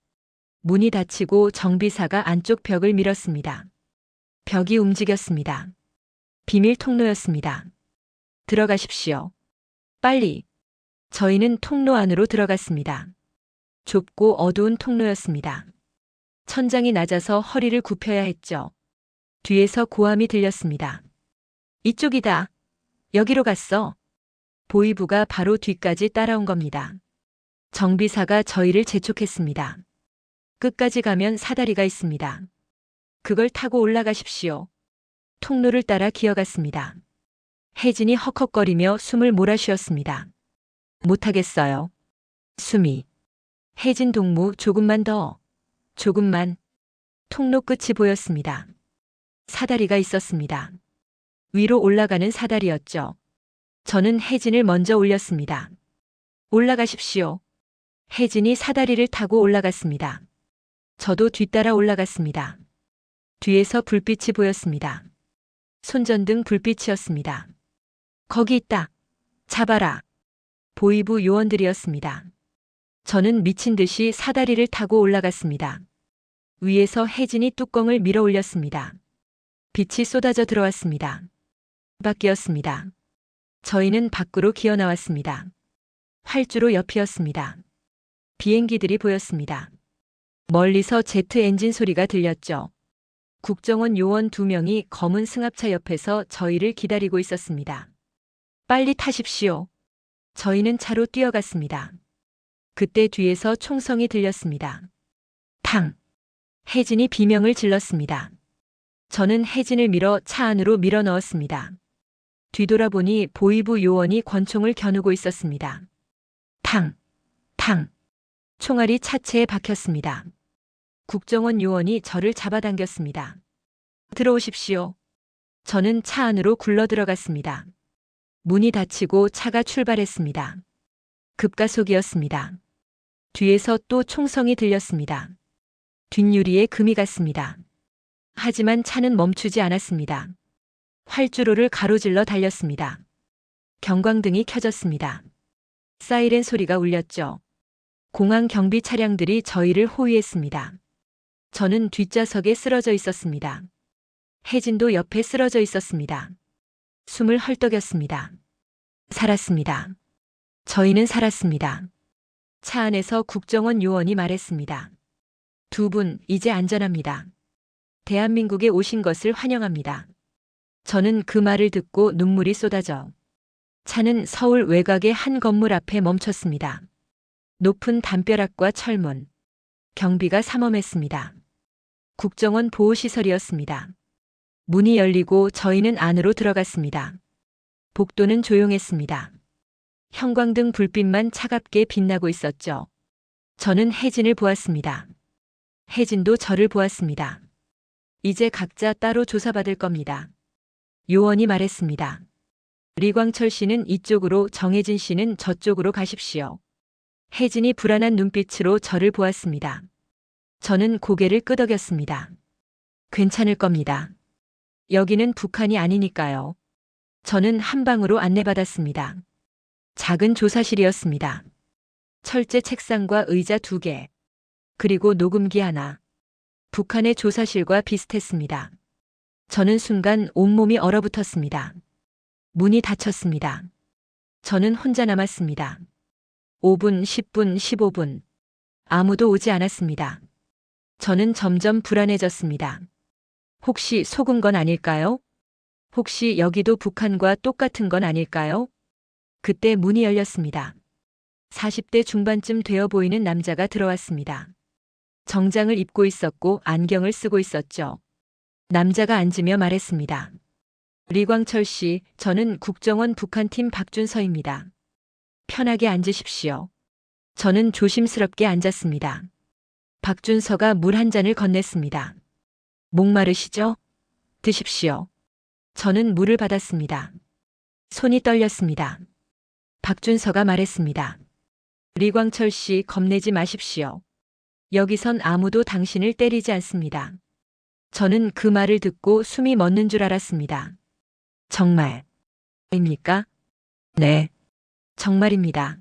문이 닫히고 정비사가 안쪽 벽을 밀었습니다. 벽이 움직였습니다. 비밀 통로였습니다. 들어가십시오. 빨리. 저희는 통로 안으로 들어갔습니다. 좁고 어두운 통로였습니다. 천장이 낮아서 허리를 굽혀야 했죠. 뒤에서 고함이 들렸습니다. 이쪽이다. 여기로 갔어. 보이부가 바로 뒤까지 따라온 겁니다. 정비사가 저희를 재촉했습니다. 끝까지 가면 사다리가 있습니다. 그걸 타고 올라가십시오. 통로를 따라 기어갔습니다. 혜진이 헉헉거리며 숨을 몰아쉬었습니다. 못하겠어요. 숨이. 혜진 동무 조금만 더. 조금만. 통로 끝이 보였습니다. 사다리가 있었습니다. 위로 올라가는 사다리였죠. 저는 혜진을 먼저 올렸습니다. 올라가십시오. 혜진이 사다리를 타고 올라갔습니다. 저도 뒤따라 올라갔습니다. 뒤에서 불빛이 보였습니다. 손전등 불빛이었습니다. 거기 있다. 잡아라. 보이부 요원들이었습니다. 저는 미친 듯이 사다리를 타고 올라갔습니다. 위에서 혜진이 뚜껑을 밀어 올렸습니다. 빛이 쏟아져 들어왔습니다. 밖이었습니다. 저희는 밖으로 기어 나왔습니다. 활주로 옆이었습니다. 비행기들이 보였습니다. 멀리서 제트 엔진 소리가 들렸죠. 국정원 요원 2명이 검은 승합차 옆에서 저희를 기다리고 있었습니다. 빨리 타십시오. 저희는 차로 뛰어갔습니다. 그때 뒤에서 총성이 들렸습니다. 탕! 혜진이 비명을 질렀습니다. 저는 혜진을 밀어 차 안으로 밀어 넣었습니다. 뒤돌아보니 보이부 요원이 권총을 겨누고 있었습니다. 탕! 탕! 총알이 차체에 박혔습니다. 국정원 요원이 저를 잡아당겼습니다. 들어오십시오. 저는 차 안으로 굴러 들어갔습니다. 문이 닫히고 차가 출발했습니다. 급가속이었습니다. 뒤에서 또 총성이 들렸습니다. 뒷유리에 금이 갔습니다. 하지만 차는 멈추지 않았습니다. 활주로를 가로질러 달렸습니다. 경광등이 켜졌습니다. 사이렌 소리가 울렸죠. 공항 경비 차량들이 저희를 호위했습니다. 저는 뒷좌석에 쓰러져 있었습니다. 혜진도 옆에 쓰러져 있었습니다. 숨을 헐떡였습니다. 살았습니다. 저희는 살았습니다. 차 안에서 국정원 요원이 말했습니다. 2분, 이제 안전합니다. 대한민국에 오신 것을 환영합니다. 저는 그 말을 듣고 눈물이 쏟아져. 차는 서울 외곽의 한 건물 앞에 멈췄습니다. 높은 담벼락과 철문. 경비가 삼엄했습니다. 국정원 보호시설이었습니다. 문이 열리고 저희는 안으로 들어갔습니다. 복도는 조용했습니다. 형광등 불빛만 차갑게 빛나고 있었죠. 저는 혜진을 보았습니다. 혜진도 저를 보았습니다. 이제 각자 따로 조사받을 겁니다. 요원이 말했습니다. 리광철 씨는 이쪽으로, 정혜진 씨는 저쪽으로 가십시오. 혜진이 불안한 눈빛으로 저를 보았습니다. 저는 고개를 끄덕였습니다. 괜찮을 겁니다. 여기는 북한이 아니니까요. 저는 한 방으로 안내받았습니다. 작은 조사실이었습니다. 철제 책상과 의자 2개, 그리고 녹음기 하나. 북한의 조사실과 비슷했습니다. 저는 순간 온몸이 얼어붙었습니다. 문이 닫혔습니다. 저는 혼자 남았습니다. 5분, 10분, 15분. 아무도 오지 않았습니다. 저는 점점 불안해졌습니다. 혹시 속은 건 아닐까요? 혹시 여기도 북한과 똑같은 건 아닐까요? 그때 문이 열렸습니다. 40대 중반쯤 되어 보이는 남자가 들어왔습니다. 정장을 입고 있었고 안경을 쓰고 있었죠. 남자가 앉으며 말했습니다. 리광철 씨, 저는 국정원 북한팀 박준서입니다. 편하게 앉으십시오. 저는 조심스럽게 앉았습니다. 박준서가 물 한 잔을 건넸습니다. 목마르시죠? 드십시오. 저는 물을 받았습니다. 손이 떨렸습니다. 박준서가 말했습니다. 리광철 씨, 겁내지 마십시오. 여기선 아무도 당신을 때리지 않습니다. 저는 그 말을 듣고 숨이 멎는 줄 알았습니다. 정말입니까? 네. 정말입니다.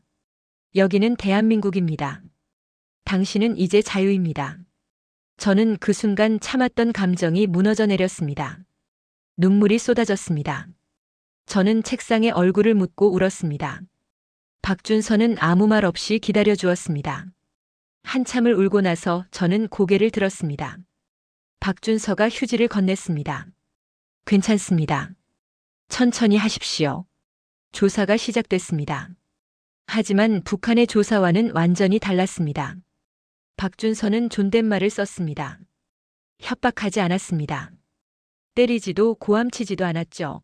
여기는 대한민국입니다. 당신은 이제 자유입니다. 저는 그 순간 참았던 감정이 무너져 내렸습니다. 눈물이 쏟아졌습니다. 저는 책상에 얼굴을 묻고 울었습니다. 박준서는 아무 말 없이 기다려 주었습니다. 한참을 울고 나서 저는 고개를 들었습니다. 박준서가 휴지를 건넸습니다. 괜찮습니다. 천천히 하십시오. 조사가 시작됐습니다. 하지만 북한의 조사와는 완전히 달랐습니다. 박준서는 존댓말을 썼습니다. 협박하지 않았습니다. 때리지도 고함치지도 않았죠.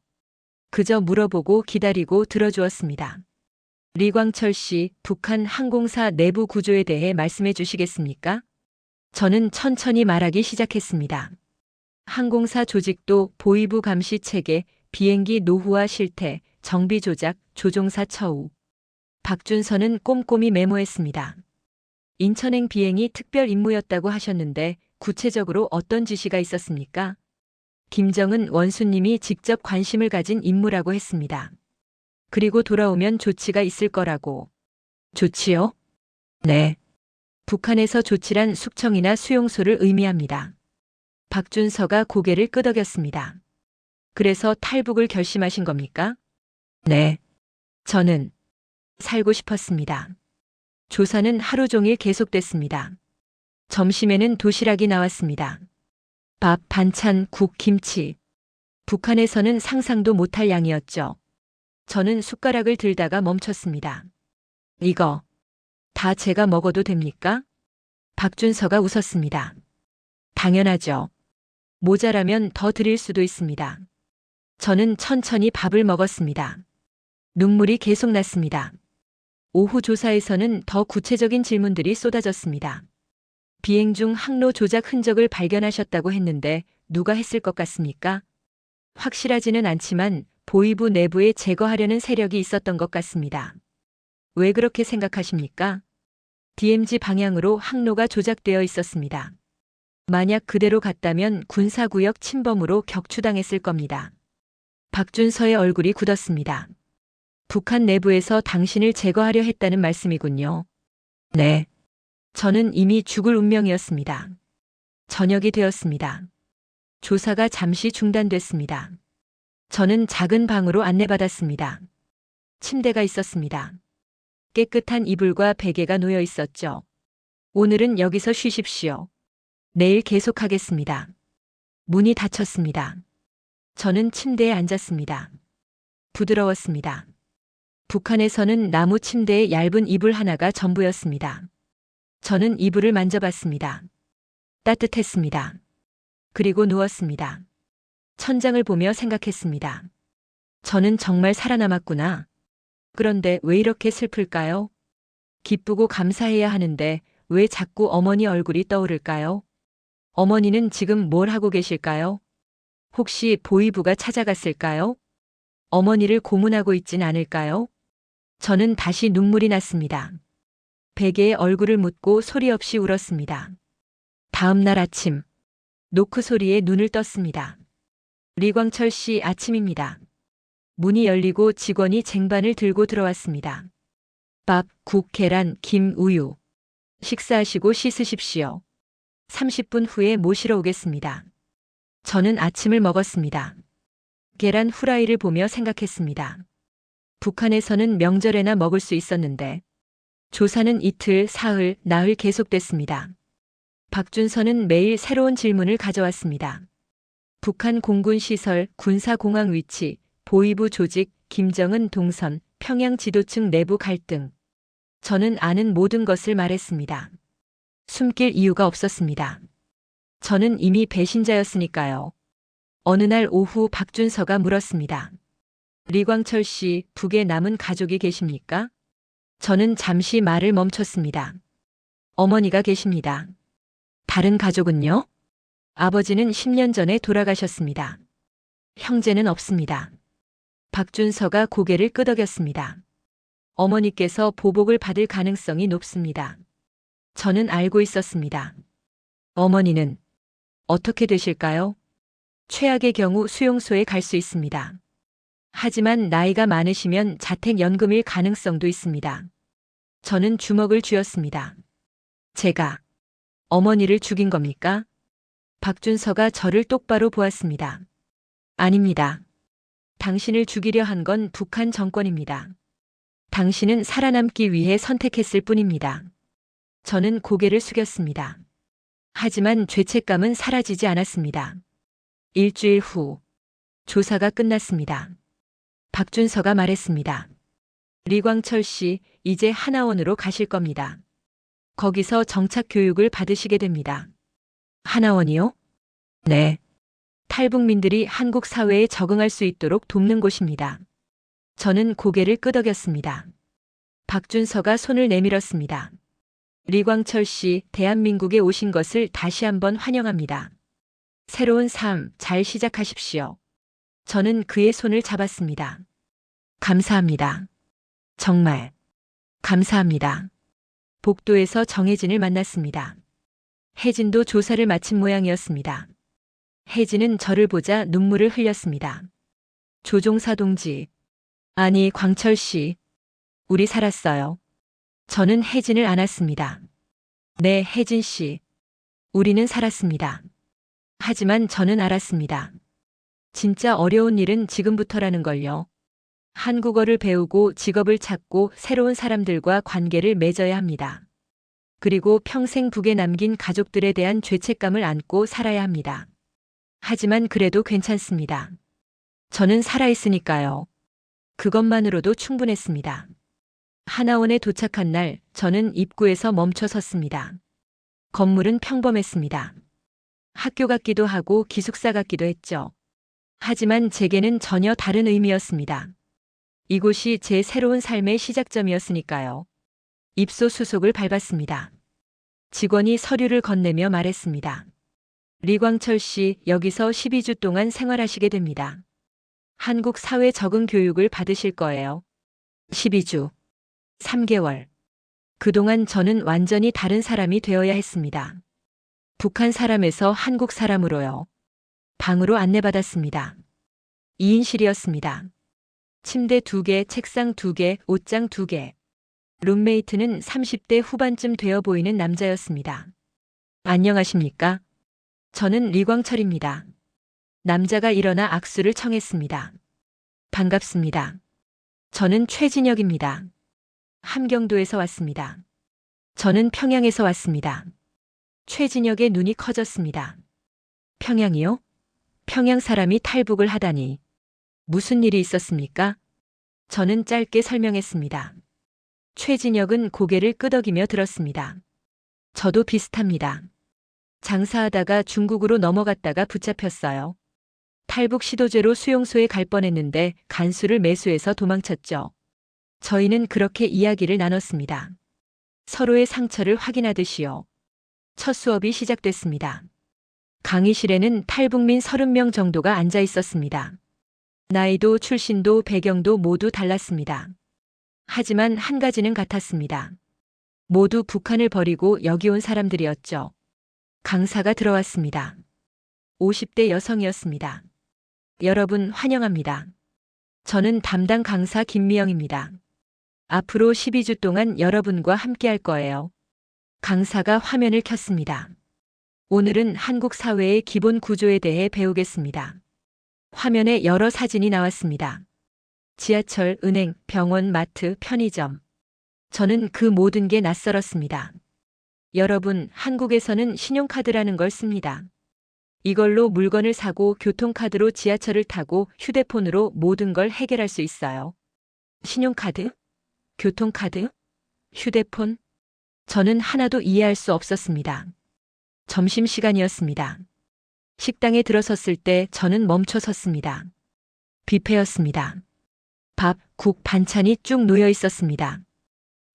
그저 물어보고 기다리고 들어주었습니다. 리광철 씨, 북한 항공사 내부 구조에 대해 말씀해 주시겠습니까? 저는 천천히 말하기 시작했습니다. 항공사 조직도 보위부 감시 체계, 비행기 노후화 실태, 정비 조작, 조종사 처우. 박준서는 꼼꼼히 메모했습니다. 인천행 비행이 특별 임무였다고 하셨는데 구체적으로 어떤 지시가 있었습니까? 김정은 원수님이 직접 관심을 가진 임무라고 했습니다. 그리고 돌아오면 조치가 있을 거라고. 조치요? 네. 북한에서 조치란 숙청이나 수용소를 의미합니다. 박준서가 고개를 끄덕였습니다. 그래서 탈북을 결심하신 겁니까? 네. 저는 살고 싶었습니다. 조사는 하루 종일 계속됐습니다. 점심에는 도시락이 나왔습니다. 밥, 반찬, 국, 김치. 북한에서는 상상도 못할 양이었죠. 저는 숟가락을 들다가 멈췄습니다. 이거 다 제가 먹어도 됩니까? 박준서가 웃었습니다. 당연하죠. 모자라면 더 드릴 수도 있습니다. 저는 천천히 밥을 먹었습니다. 눈물이 계속 났습니다. 오후 조사에서는 더 구체적인 질문들이 쏟아졌습니다. 비행 중 항로 조작 흔적을 발견하셨다고 했는데 누가 했을 것 같습니까? 확실하지는 않지만 보위부 내부에 제거하려는 세력이 있었던 것 같습니다. 왜 그렇게 생각하십니까? DMZ 방향으로 항로가 조작되어 있었습니다. 만약 그대로 갔다면 군사구역 침범으로 격추당했을 겁니다. 박준서의 얼굴이 굳었습니다. 북한 내부에서 당신을 제거하려 했다는 말씀이군요. 네. 저는 이미 죽을 운명이었습니다. 저녁이 되었습니다. 조사가 잠시 중단됐습니다. 저는 작은 방으로 안내받았습니다. 침대가 있었습니다. 깨끗한 이불과 베개가 놓여 있었죠. 오늘은 여기서 쉬십시오. 내일 계속하겠습니다. 문이 닫혔습니다. 저는 침대에 앉았습니다. 부드러웠습니다. 북한에서는 나무 침대에 얇은 이불 하나가 전부였습니다. 저는 이불을 만져봤습니다. 따뜻했습니다. 그리고 누웠습니다. 천장을 보며 생각했습니다. 저는 정말 살아남았구나. 그런데 왜 이렇게 슬플까요? 기쁘고 감사해야 하는데 왜 자꾸 어머니 얼굴이 떠오를까요? 어머니는 지금 뭘 하고 계실까요? 혹시 보위부가 찾아갔을까요? 어머니를 고문하고 있진 않을까요? 저는 다시 눈물이 났습니다. 베개에 얼굴을 묻고 소리 없이 울었습니다. 다음 날 아침, 노크 소리에 눈을 떴습니다. 리광철 씨 아침입니다. 문이 열리고 직원이 쟁반을 들고 들어왔습니다. 밥, 국, 계란, 김, 우유. 식사하시고 씻으십시오. 30분 후에 모시러 오겠습니다. 저는 아침을 먹었습니다. 계란 후라이를 보며 생각했습니다. 북한에서는 명절에나 먹을 수 있었는데 조사는 이틀, 사흘, 나흘 계속됐습니다. 박준서는 매일 새로운 질문을 가져왔습니다. 북한 공군 시설, 군사공항 위치, 보위부 조직, 김정은 동선, 평양 지도층 내부 갈등. 저는 아는 모든 것을 말했습니다. 숨길 이유가 없었습니다. 저는 이미 배신자였으니까요. 어느 날 오후 박준서가 물었습니다. 리광철 씨, 북에 남은 가족이 계십니까? 저는 잠시 말을 멈췄습니다. 어머니가 계십니다. 다른 가족은요? 아버지는 10년 전에 돌아가셨습니다. 형제는 없습니다. 박준서가 고개를 끄덕였습니다. 어머니께서 보복을 받을 가능성이 높습니다. 저는 알고 있었습니다. 어머니는 어떻게 되실까요? 최악의 경우 수용소에 갈 수 있습니다. 하지만 나이가 많으시면 자택연금일 가능성도 있습니다. 저는 주먹을 쥐었습니다. 제가 어머니를 죽인 겁니까? 박준서가 저를 똑바로 보았습니다. 아닙니다. 당신을 죽이려 한 건 북한 정권입니다. 당신은 살아남기 위해 선택했을 뿐입니다. 저는 고개를 숙였습니다. 하지만 죄책감은 사라지지 않았습니다. 일주일 후, 조사가 끝났습니다. 박준서가 말했습니다. 리광철 씨, 이제 하나원으로 가실 겁니다. 거기서 정착 교육을 받으시게 됩니다. 하나원이요? 네. 탈북민들이 한국 사회에 적응할 수 있도록 돕는 곳입니다. 저는 고개를 끄덕였습니다. 박준서가 손을 내밀었습니다. 리광철 씨, 대한민국에 오신 것을 다시 한번 환영합니다. 새로운 삶 잘 시작하십시오. 저는 그의 손을 잡았습니다. 감사합니다. 정말 감사합니다. 복도에서 정혜진을 만났습니다. 혜진도 조사를 마친 모양이었습니다. 혜진은 저를 보자 눈물을 흘렸습니다. 조종사 동지, 아니 광철 씨, 우리 살았어요. 저는 혜진을 안았습니다. 네, 혜진 씨, 우리는 살았습니다. 하지만 저는 알았습니다. 진짜 어려운 일은 지금부터라는 걸요. 한국어를 배우고 직업을 찾고 새로운 사람들과 관계를 맺어야 합니다. 그리고 평생 북에 남긴 가족들에 대한 죄책감을 안고 살아야 합니다. 하지만 그래도 괜찮습니다. 저는 살아있으니까요. 그것만으로도 충분했습니다. 하나원에 도착한 날, 저는 입구에서 멈춰 섰습니다. 건물은 평범했습니다. 학교 같기도 하고 기숙사 같기도 했죠. 하지만 제게는 전혀 다른 의미였습니다. 이곳이 제 새로운 삶의 시작점이었으니까요. 입소 수속을 밟았습니다. 직원이 서류를 건네며 말했습니다. 리광철 씨, 여기서 12주 동안 생활하시게 됩니다. 한국 사회 적응 교육을 받으실 거예요. 12주. 3개월. 그동안 저는 완전히 다른 사람이 되어야 했습니다. 북한 사람에서 한국 사람으로요. 방으로 안내받았습니다. 2인실이었습니다. 침대 2개, 책상 2개, 옷장 2개. 룸메이트는 30대 후반쯤 되어 보이는 남자였습니다. 안녕하십니까? 저는 리광철입니다. 남자가 일어나 악수를 청했습니다. 반갑습니다. 저는 최진혁입니다. 함경도에서 왔습니다. 저는 평양에서 왔습니다. 최진혁의 눈이 커졌습니다. 평양이요? 평양 사람이 탈북을 하다니. 무슨 일이 있었습니까? 저는 짧게 설명했습니다. 최진혁은 고개를 끄덕이며 들었습니다. 저도 비슷합니다. 장사하다가 중국으로 넘어갔다가 붙잡혔어요. 탈북 시도죄로 수용소에 갈 뻔했는데 간수를 매수해서 도망쳤죠. 저희는 그렇게 이야기를 나눴습니다. 서로의 상처를 확인하듯이요. 첫 수업이 시작됐습니다. 강의실에는 탈북민 30명 정도가 앉아 있었습니다. 나이도 출신도 배경도 모두 달랐습니다. 하지만 한 가지는 같았습니다. 모두 북한을 버리고 여기 온 사람들이었죠. 강사가 들어왔습니다. 50대 여성이었습니다. 여러분 환영합니다. 저는 담당 강사 김미영입니다. 앞으로 12주 동안 여러분과 함께 할 거예요. 강사가 화면을 켰습니다. 오늘은 한국 사회의 기본 구조에 대해 배우겠습니다. 화면에 여러 사진이 나왔습니다. 지하철, 은행, 병원, 마트, 편의점. 저는 그 모든 게 낯설었습니다. 여러분, 한국에서는 신용카드라는 걸 씁니다. 이걸로 물건을 사고 교통카드로 지하철을 타고 휴대폰으로 모든 걸 해결할 수 있어요. 신용카드? 교통카드? 휴대폰? 저는 하나도 이해할 수 없었습니다. 점심시간이었습니다. 식당에 들어섰을 때 저는 멈춰 섰습니다. 뷔페였습니다. 밥, 국, 반찬이 쭉 놓여 있었습니다.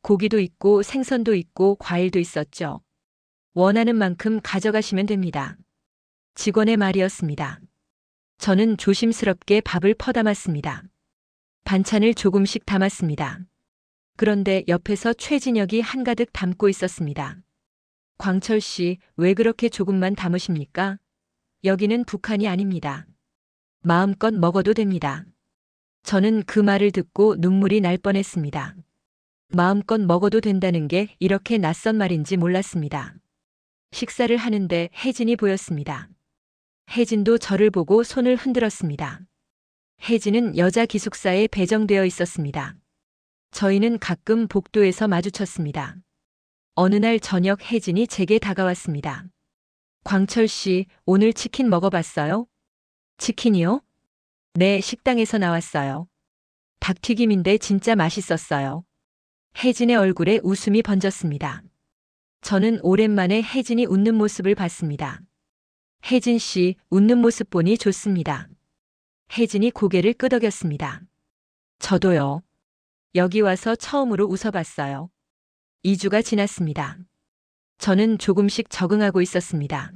고기도 있고 생선도 있고 과일도 있었죠. 원하는 만큼 가져가시면 됩니다. 직원의 말이었습니다. 저는 조심스럽게 밥을 퍼담았습니다. 반찬을 조금씩 담았습니다. 그런데 옆에서 최진혁이 한가득 담고 있었습니다. 광철 씨, 왜 그렇게 조금만 담으십니까? 여기는 북한이 아닙니다. 마음껏 먹어도 됩니다. 저는 그 말을 듣고 눈물이 날 뻔했습니다. 마음껏 먹어도 된다는 게 이렇게 낯선 말인지 몰랐습니다. 식사를 하는데 혜진이 보였습니다. 혜진도 저를 보고 손을 흔들었습니다. 혜진은 여자 기숙사에 배정되어 있었습니다. 저희는 가끔 복도에서 마주쳤습니다. 어느 날 저녁 혜진이 제게 다가왔습니다. 광철 씨, 오늘 치킨 먹어봤어요? 치킨이요? 네, 식당에서 나왔어요. 닭튀김인데 진짜 맛있었어요. 혜진의 얼굴에 웃음이 번졌습니다. 저는 오랜만에 혜진이 웃는 모습을 봤습니다. 혜진 씨, 웃는 모습 보니 좋습니다. 혜진이 고개를 끄덕였습니다. 저도요. 여기 와서 처음으로 웃어봤어요. 2주가 지났습니다. 저는 조금씩 적응하고 있었습니다.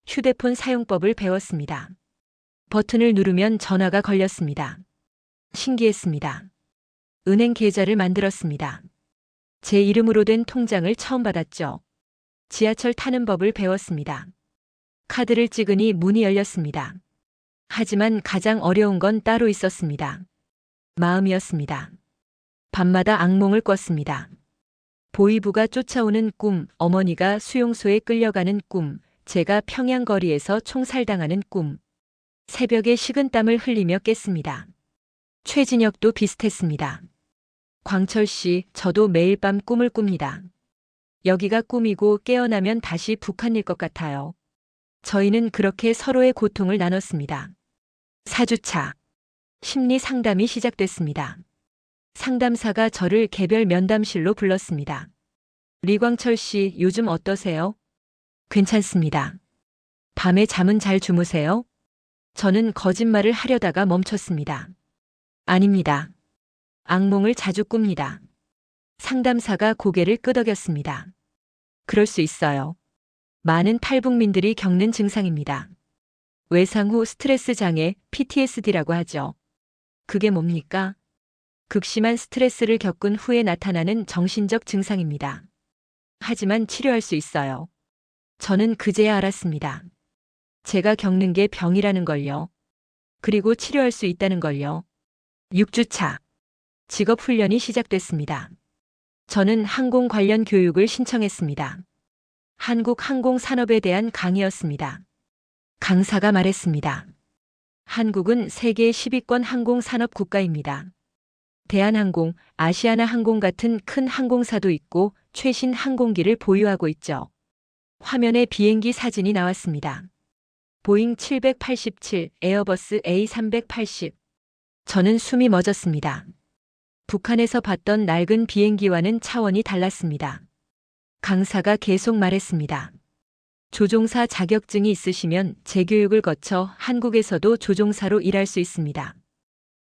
휴대폰 사용법을 배웠습니다. 버튼을 누르면 전화가 걸렸습니다. 신기했습니다. 은행 계좌를 만들었습니다. 제 이름으로 된 통장을 처음 받았죠. 지하철 타는 법을 배웠습니다. 카드를 찍으니 문이 열렸습니다. 하지만 가장 어려운 건 따로 있었습니다. 마음이었습니다. 밤마다 악몽을 꿨습니다. 보이부가 쫓아오는 꿈, 어머니가 수용소에 끌려가는 꿈, 제가 평양거리에서 총살당하는 꿈. 새벽에 식은땀을 흘리며 깼습니다. 최진혁도 비슷했습니다. 광철 씨, 저도 매일 밤 꿈을 꿉니다. 여기가 꿈이고 깨어나면 다시 북한일 것 같아요. 저희는 그렇게 서로의 고통을 나눴습니다. 4주차. 심리 상담이 시작됐습니다. 상담사가 저를 개별 면담실로 불렀습니다. 리광철 씨, 요즘 어떠세요? 괜찮습니다. 밤에 잠은 잘 주무세요? 저는 거짓말을 하려다가 멈췄습니다. 아닙니다. 악몽을 자주 꿉니다. 상담사가 고개를 끄덕였습니다. 그럴 수 있어요. 많은 탈북민들이 겪는 증상입니다. 외상 후 스트레스 장애, PTSD라고 하죠. 그게 뭡니까? 극심한 스트레스를 겪은 후에 나타나는 정신적 증상입니다. 하지만 치료할 수 있어요. 저는 그제야 알았습니다. 제가 겪는 게 병이라는 걸요. 그리고 치료할 수 있다는 걸요. 6주차. 직업훈련이 시작됐습니다. 저는 항공 관련 교육을 신청했습니다. 한국 항공산업에 대한 강의였습니다. 강사가 말했습니다. 한국은 세계 10위권 항공산업 국가입니다. 대한항공, 아시아나항공 같은 큰 항공사도 있고 최신 항공기를 보유하고 있죠. 화면에 비행기 사진이 나왔습니다. 보잉 787, 에어버스 A380. 저는 숨이 멎었습니다. 북한에서 봤던 낡은 비행기와는 차원이 달랐습니다. 강사가 계속 말했습니다. 조종사 자격증이 있으시면 재교육을 거쳐 한국에서도 조종사로 일할 수 있습니다.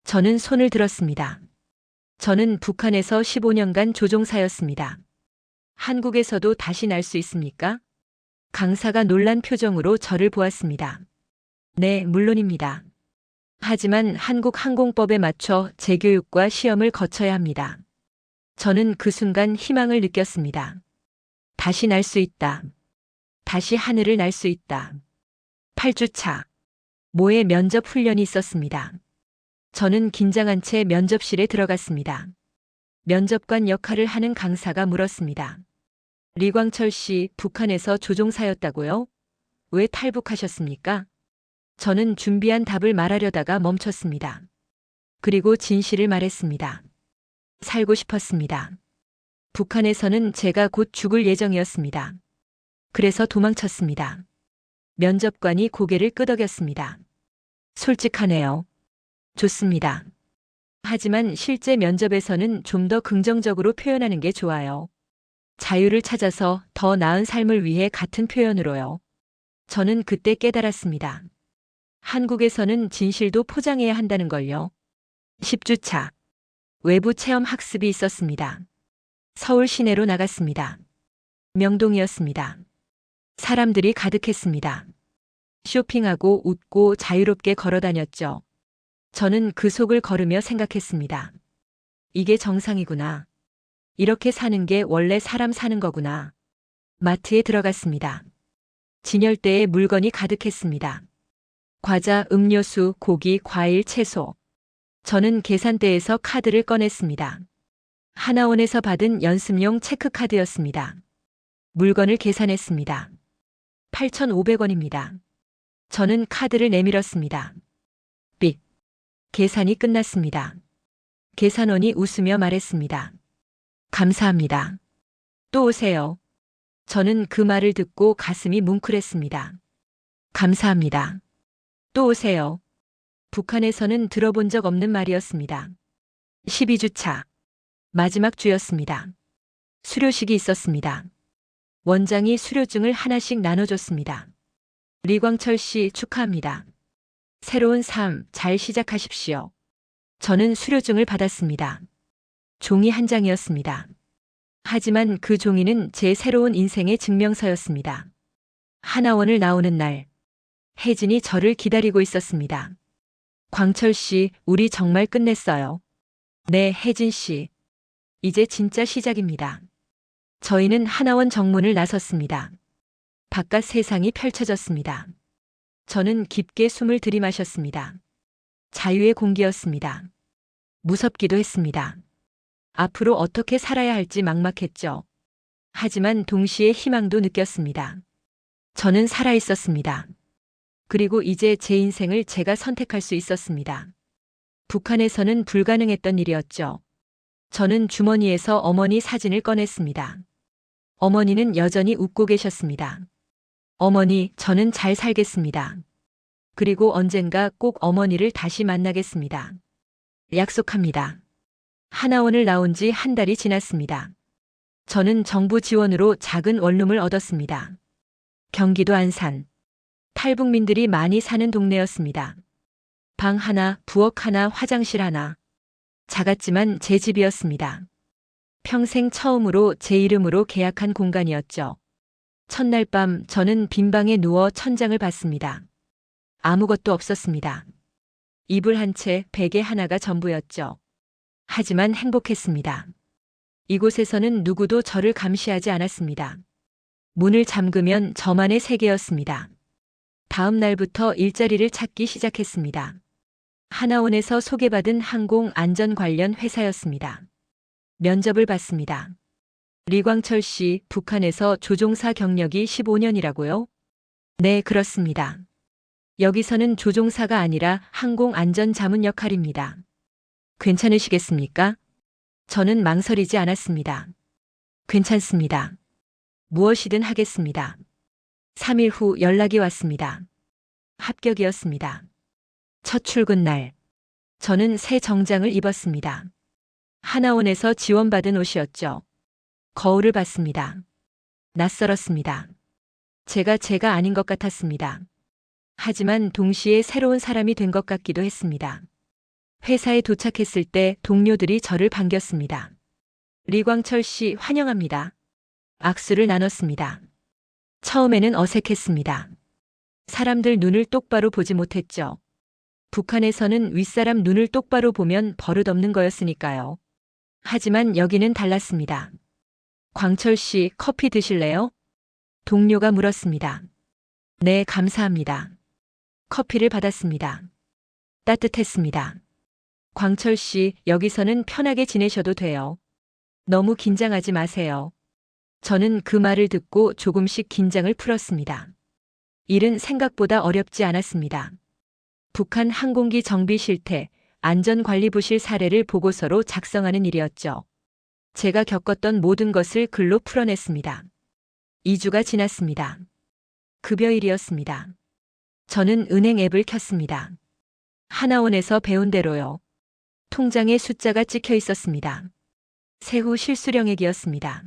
저는 손을 들었습니다. 저는 북한에서 15년간 조종사였습니다. 한국에서도 다시 날 수 있습니까? 강사가 놀란 표정으로 저를 보았습니다. 네, 물론입니다. 하지만 한국 항공법에 맞춰 재교육과 시험을 거쳐야 합니다. 저는 그 순간 희망을 느꼈습니다. 다시 날 수 있다. 다시 하늘을 날 수 있다. 8주차. 모의 면접 훈련이 있었습니다. 저는 긴장한 채 면접실에 들어갔습니다. 면접관 역할을 하는 강사가 물었습니다. 리광철 씨, 북한에서 조종사였다고요? 왜 탈북하셨습니까? 저는 준비한 답을 말하려다가 멈췄습니다. 그리고 진실을 말했습니다. 살고 싶었습니다. 북한에서는 제가 곧 죽을 예정이었습니다. 그래서 도망쳤습니다. 면접관이 고개를 끄덕였습니다. 솔직하네요. 좋습니다. 하지만 실제 면접에서는 좀 더 긍정적으로 표현하는 게 좋아요. 자유를 찾아서 더 나은 삶을 위해 같은 표현으로요. 저는 그때 깨달았습니다. 한국에서는 진실도 포장해야 한다는 걸요. 10주차. 외부 체험 학습이 있었습니다. 서울 시내로 나갔습니다. 명동이었습니다. 사람들이 가득했습니다. 쇼핑하고 웃고 자유롭게 걸어 다녔죠. 저는 그 속을 걸으며 생각했습니다. 이게 정상이구나. 이렇게 사는 게 원래 사람 사는 거구나. 마트에 들어갔습니다. 진열대에 물건이 가득했습니다. 과자, 음료수, 고기, 과일, 채소. 저는 계산대에서 카드를 꺼냈습니다. 하나원에서 받은 연습용 체크카드였습니다. 물건을 계산했습니다. 8,500원입니다. 저는 카드를 내밀었습니다. 삑. 계산이 끝났습니다. 계산원이 웃으며 말했습니다. 감사합니다. 또 오세요. 저는 그 말을 듣고 가슴이 뭉클했습니다. 감사합니다. 또 오세요. 북한에서는 들어본 적 없는 말이었습니다. 12주차. 마지막 주였습니다. 수료식이 있었습니다. 원장이 수료증을 하나씩 나눠줬습니다. 리광철 씨 축하합니다. 새로운 삶 잘 시작하십시오. 저는 수료증을 받았습니다. 종이 한 장이었습니다. 하지만 그 종이는 제 새로운 인생의 증명서였습니다. 하나원을 나오는 날, 혜진이 저를 기다리고 있었습니다. 광철 씨, 우리 정말 끝냈어요. 네, 혜진 씨. 이제 진짜 시작입니다. 저희는 하나원 정문을 나섰습니다. 바깥 세상이 펼쳐졌습니다. 저는 깊게 숨을 들이마셨습니다. 자유의 공기였습니다. 무섭기도 했습니다. 앞으로 어떻게 살아야 할지 막막했죠. 하지만 동시에 희망도 느꼈습니다. 저는 살아 있었습니다. 그리고 이제 제 인생을 제가 선택할 수 있었습니다. 북한에서는 불가능했던 일이었죠. 저는 주머니에서 어머니 사진을 꺼냈습니다. 어머니는 여전히 웃고 계셨습니다. 어머니, 저는 잘 살겠습니다. 그리고 언젠가 꼭 어머니를 다시 만나겠습니다. 약속합니다. 하나원을 나온 지 한 달이 지났습니다. 저는 정부 지원으로 작은 원룸을 얻었습니다. 경기도 안산. 탈북민들이 많이 사는 동네였습니다. 방 하나, 부엌 하나, 화장실 하나. 작았지만 제 집이었습니다. 평생 처음으로 제 이름으로 계약한 공간이었죠. 첫날 밤 저는 빈 방에 누워 천장을 봤습니다. 아무것도 없었습니다. 이불 한 채, 베개 하나가 전부였죠. 하지만 행복했습니다. 이곳에서는 누구도 저를 감시하지 않았습니다. 문을 잠그면 저만의 세계였습니다. 다음 날부터 일자리를 찾기 시작했습니다. 하나원에서 소개받은 항공 안전 관련 회사였습니다. 면접을 봤습니다. 리광철 씨, 북한에서 조종사 경력이 15년이라고요? 네, 그렇습니다. 여기서는 조종사가 아니라 항공 안전 자문 역할입니다. 괜찮으시겠습니까? 저는 망설이지 않았습니다. 괜찮습니다. 무엇이든 하겠습니다. 3일 후 연락이 왔습니다. 합격이었습니다. 첫 출근 날, 저는 새 정장을 입었습니다. 하나원에서 지원받은 옷이었죠. 거울을 봤습니다. 낯설었습니다. 제가 아닌 것 같았습니다. 하지만 동시에 새로운 사람이 된 것 같기도 했습니다. 회사에 도착했을 때 동료들이 저를 반겼습니다. 리광철 씨 환영합니다. 악수를 나눴습니다. 처음에는 어색했습니다. 사람들 눈을 똑바로 보지 못했죠. 북한에서는 윗사람 눈을 똑바로 보면 버릇없는 거였으니까요. 하지만 여기는 달랐습니다. 광철 씨, 커피 드실래요? 동료가 물었습니다. 네, 감사합니다. 커피를 받았습니다. 따뜻했습니다. 광철 씨, 여기서는 편하게 지내셔도 돼요. 너무 긴장하지 마세요. 저는 그 말을 듣고 조금씩 긴장을 풀었습니다. 일은 생각보다 어렵지 않았습니다. 북한 항공기 정비 실태, 안전관리부실 사례를 보고서로 작성하는 일이었죠. 제가 겪었던 모든 것을 글로 풀어냈습니다. 2주가 지났습니다. 급여일이었습니다. 저는 은행 앱을 켰습니다. 하나원에서 배운 대로요. 통장에 숫자가 찍혀 있었습니다. 세후 실수령액이었습니다.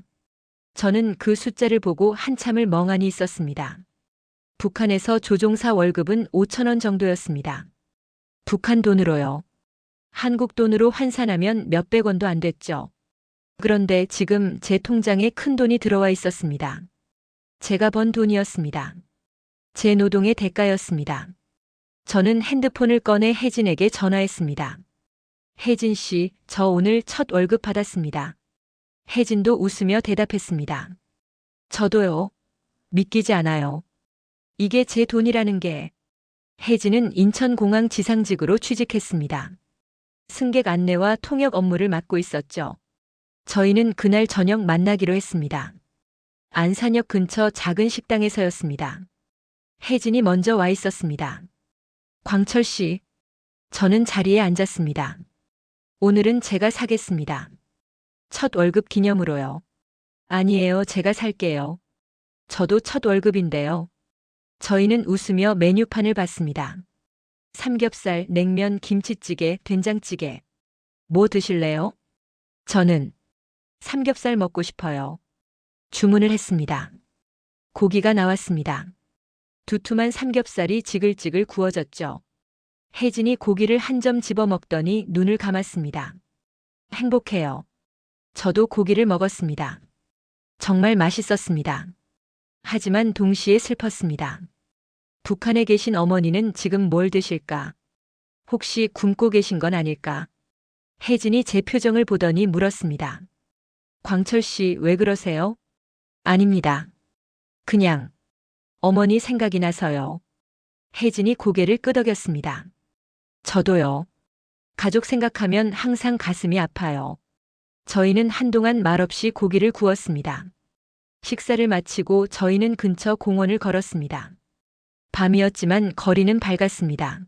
저는 그 숫자를 보고 한참을 멍하니 있었습니다. 북한에서 조종사 월급은 5,000원 정도였습니다. 북한 돈으로요. 한국 돈으로 환산하면 몇백 원도 안 됐죠. 그런데 지금 제 통장에 큰 돈이 들어와 있었습니다. 제가 번 돈이었습니다. 제 노동의 대가였습니다. 저는 핸드폰을 꺼내 혜진에게 전화했습니다. 혜진 씨, 저 오늘 첫 월급 받았습니다. 혜진도 웃으며 대답했습니다. 저도요. 믿기지 않아요. 이게 제 돈이라는 게. 혜진은 인천공항 지상직으로 취직했습니다. 승객 안내와 통역 업무를 맡고 있었죠. 저희는 그날 저녁 만나기로 했습니다. 안산역 근처 작은 식당에서였습니다. 혜진이 먼저 와 있었습니다. 광철 씨. 저는 자리에 앉았습니다. 오늘은 제가 사겠습니다. 첫 월급 기념으로요. 아니에요, 제가 살게요. 저도 첫 월급인데요. 저희는 웃으며 메뉴판을 봤습니다. 삼겹살, 냉면, 김치찌개, 된장찌개. 뭐 드실래요? 저는 삼겹살 먹고 싶어요. 주문을 했습니다. 고기가 나왔습니다. 두툼한 삼겹살이 지글지글 구워졌죠. 혜진이 고기를 한 점 집어 먹더니 눈을 감았습니다. 행복해요. 저도 고기를 먹었습니다. 정말 맛있었습니다. 하지만 동시에 슬펐습니다. 북한에 계신 어머니는 지금 뭘 드실까? 혹시 굶고 계신 건 아닐까? 혜진이 제 표정을 보더니 물었습니다. 광철 씨, 왜 그러세요? 아닙니다. 그냥 어머니 생각이 나서요. 혜진이 고개를 끄덕였습니다. 저도요. 가족 생각하면 항상 가슴이 아파요. 저희는 한동안 말없이 고기를 구웠습니다. 식사를 마치고 저희는 근처 공원을 걸었습니다. 밤이었지만 거리는 밝았습니다.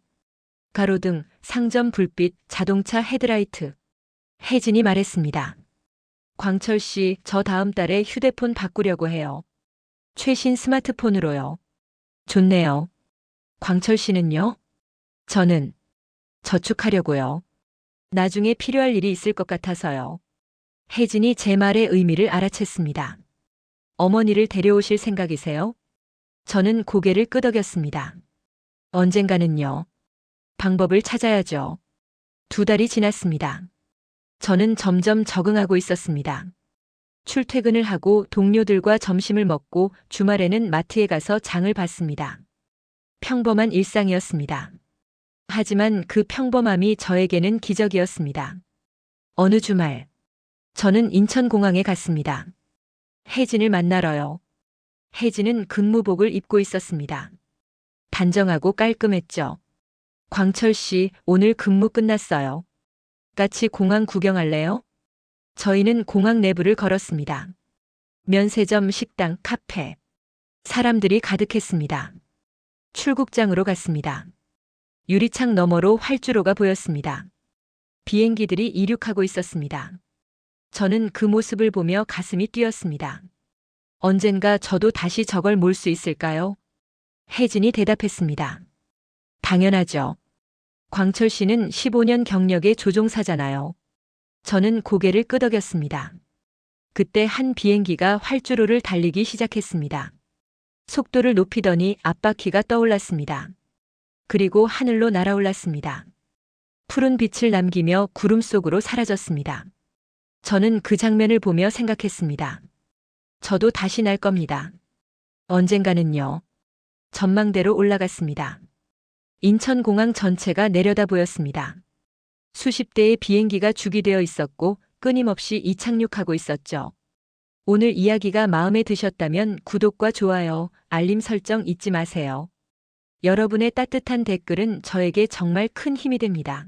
가로등, 상점 불빛, 자동차 헤드라이트. 혜진이 말했습니다. 광철 씨, 저 다음 달에 휴대폰 바꾸려고 해요. 최신 스마트폰으로요. 좋네요. 광철 씨는요? 저는 저축하려고요. 나중에 필요할 일이 있을 것 같아서요. 혜진이 제 말의 의미를 알아챘습니다. 어머니를 데려오실 생각이세요? 저는 고개를 끄덕였습니다. 언젠가는요. 방법을 찾아야죠. 2달이 지났습니다. 저는 점점 적응하고 있었습니다. 출퇴근을 하고 동료들과 점심을 먹고 주말에는 마트에 가서 장을 봤습니다. 평범한 일상이었습니다. 하지만 그 평범함이 저에게는 기적이었습니다. 어느 주말, 저는 인천공항에 갔습니다. 혜진을 만나러요. 혜진은 근무복을 입고 있었습니다. 단정하고 깔끔했죠. 광철 씨, 오늘 근무 끝났어요. 같이 공항 구경할래요? 저희는 공항 내부를 걸었습니다. 면세점, 식당, 카페. 사람들이 가득했습니다. 출국장으로 갔습니다. 유리창 너머로 활주로가 보였습니다. 비행기들이 이륙하고 있었습니다. 저는 그 모습을 보며 가슴이 뛰었습니다. 언젠가 저도 다시 저걸 몰 수 있을까요? 혜진이 대답했습니다. 당연하죠. 광철 씨는 15년 경력의 조종사잖아요. 저는 고개를 끄덕였습니다. 그때 한 비행기가 활주로를 달리기 시작했습니다. 속도를 높이더니 앞바퀴가 떠올랐습니다. 그리고 하늘로 날아올랐습니다. 푸른 빛을 남기며 구름 속으로 사라졌습니다. 저는 그 장면을 보며 생각했습니다. 저도 다시 날 겁니다. 언젠가는요. 전망대로 올라갔습니다. 인천공항 전체가 내려다 보였습니다. 수십 대의 비행기가 주기되어 있었고 끊임없이 이착륙하고 있었죠. 오늘 이야기가 마음에 드셨다면 구독과 좋아요, 알림 설정 잊지 마세요. 여러분의 따뜻한 댓글은 저에게 정말 큰 힘이 됩니다.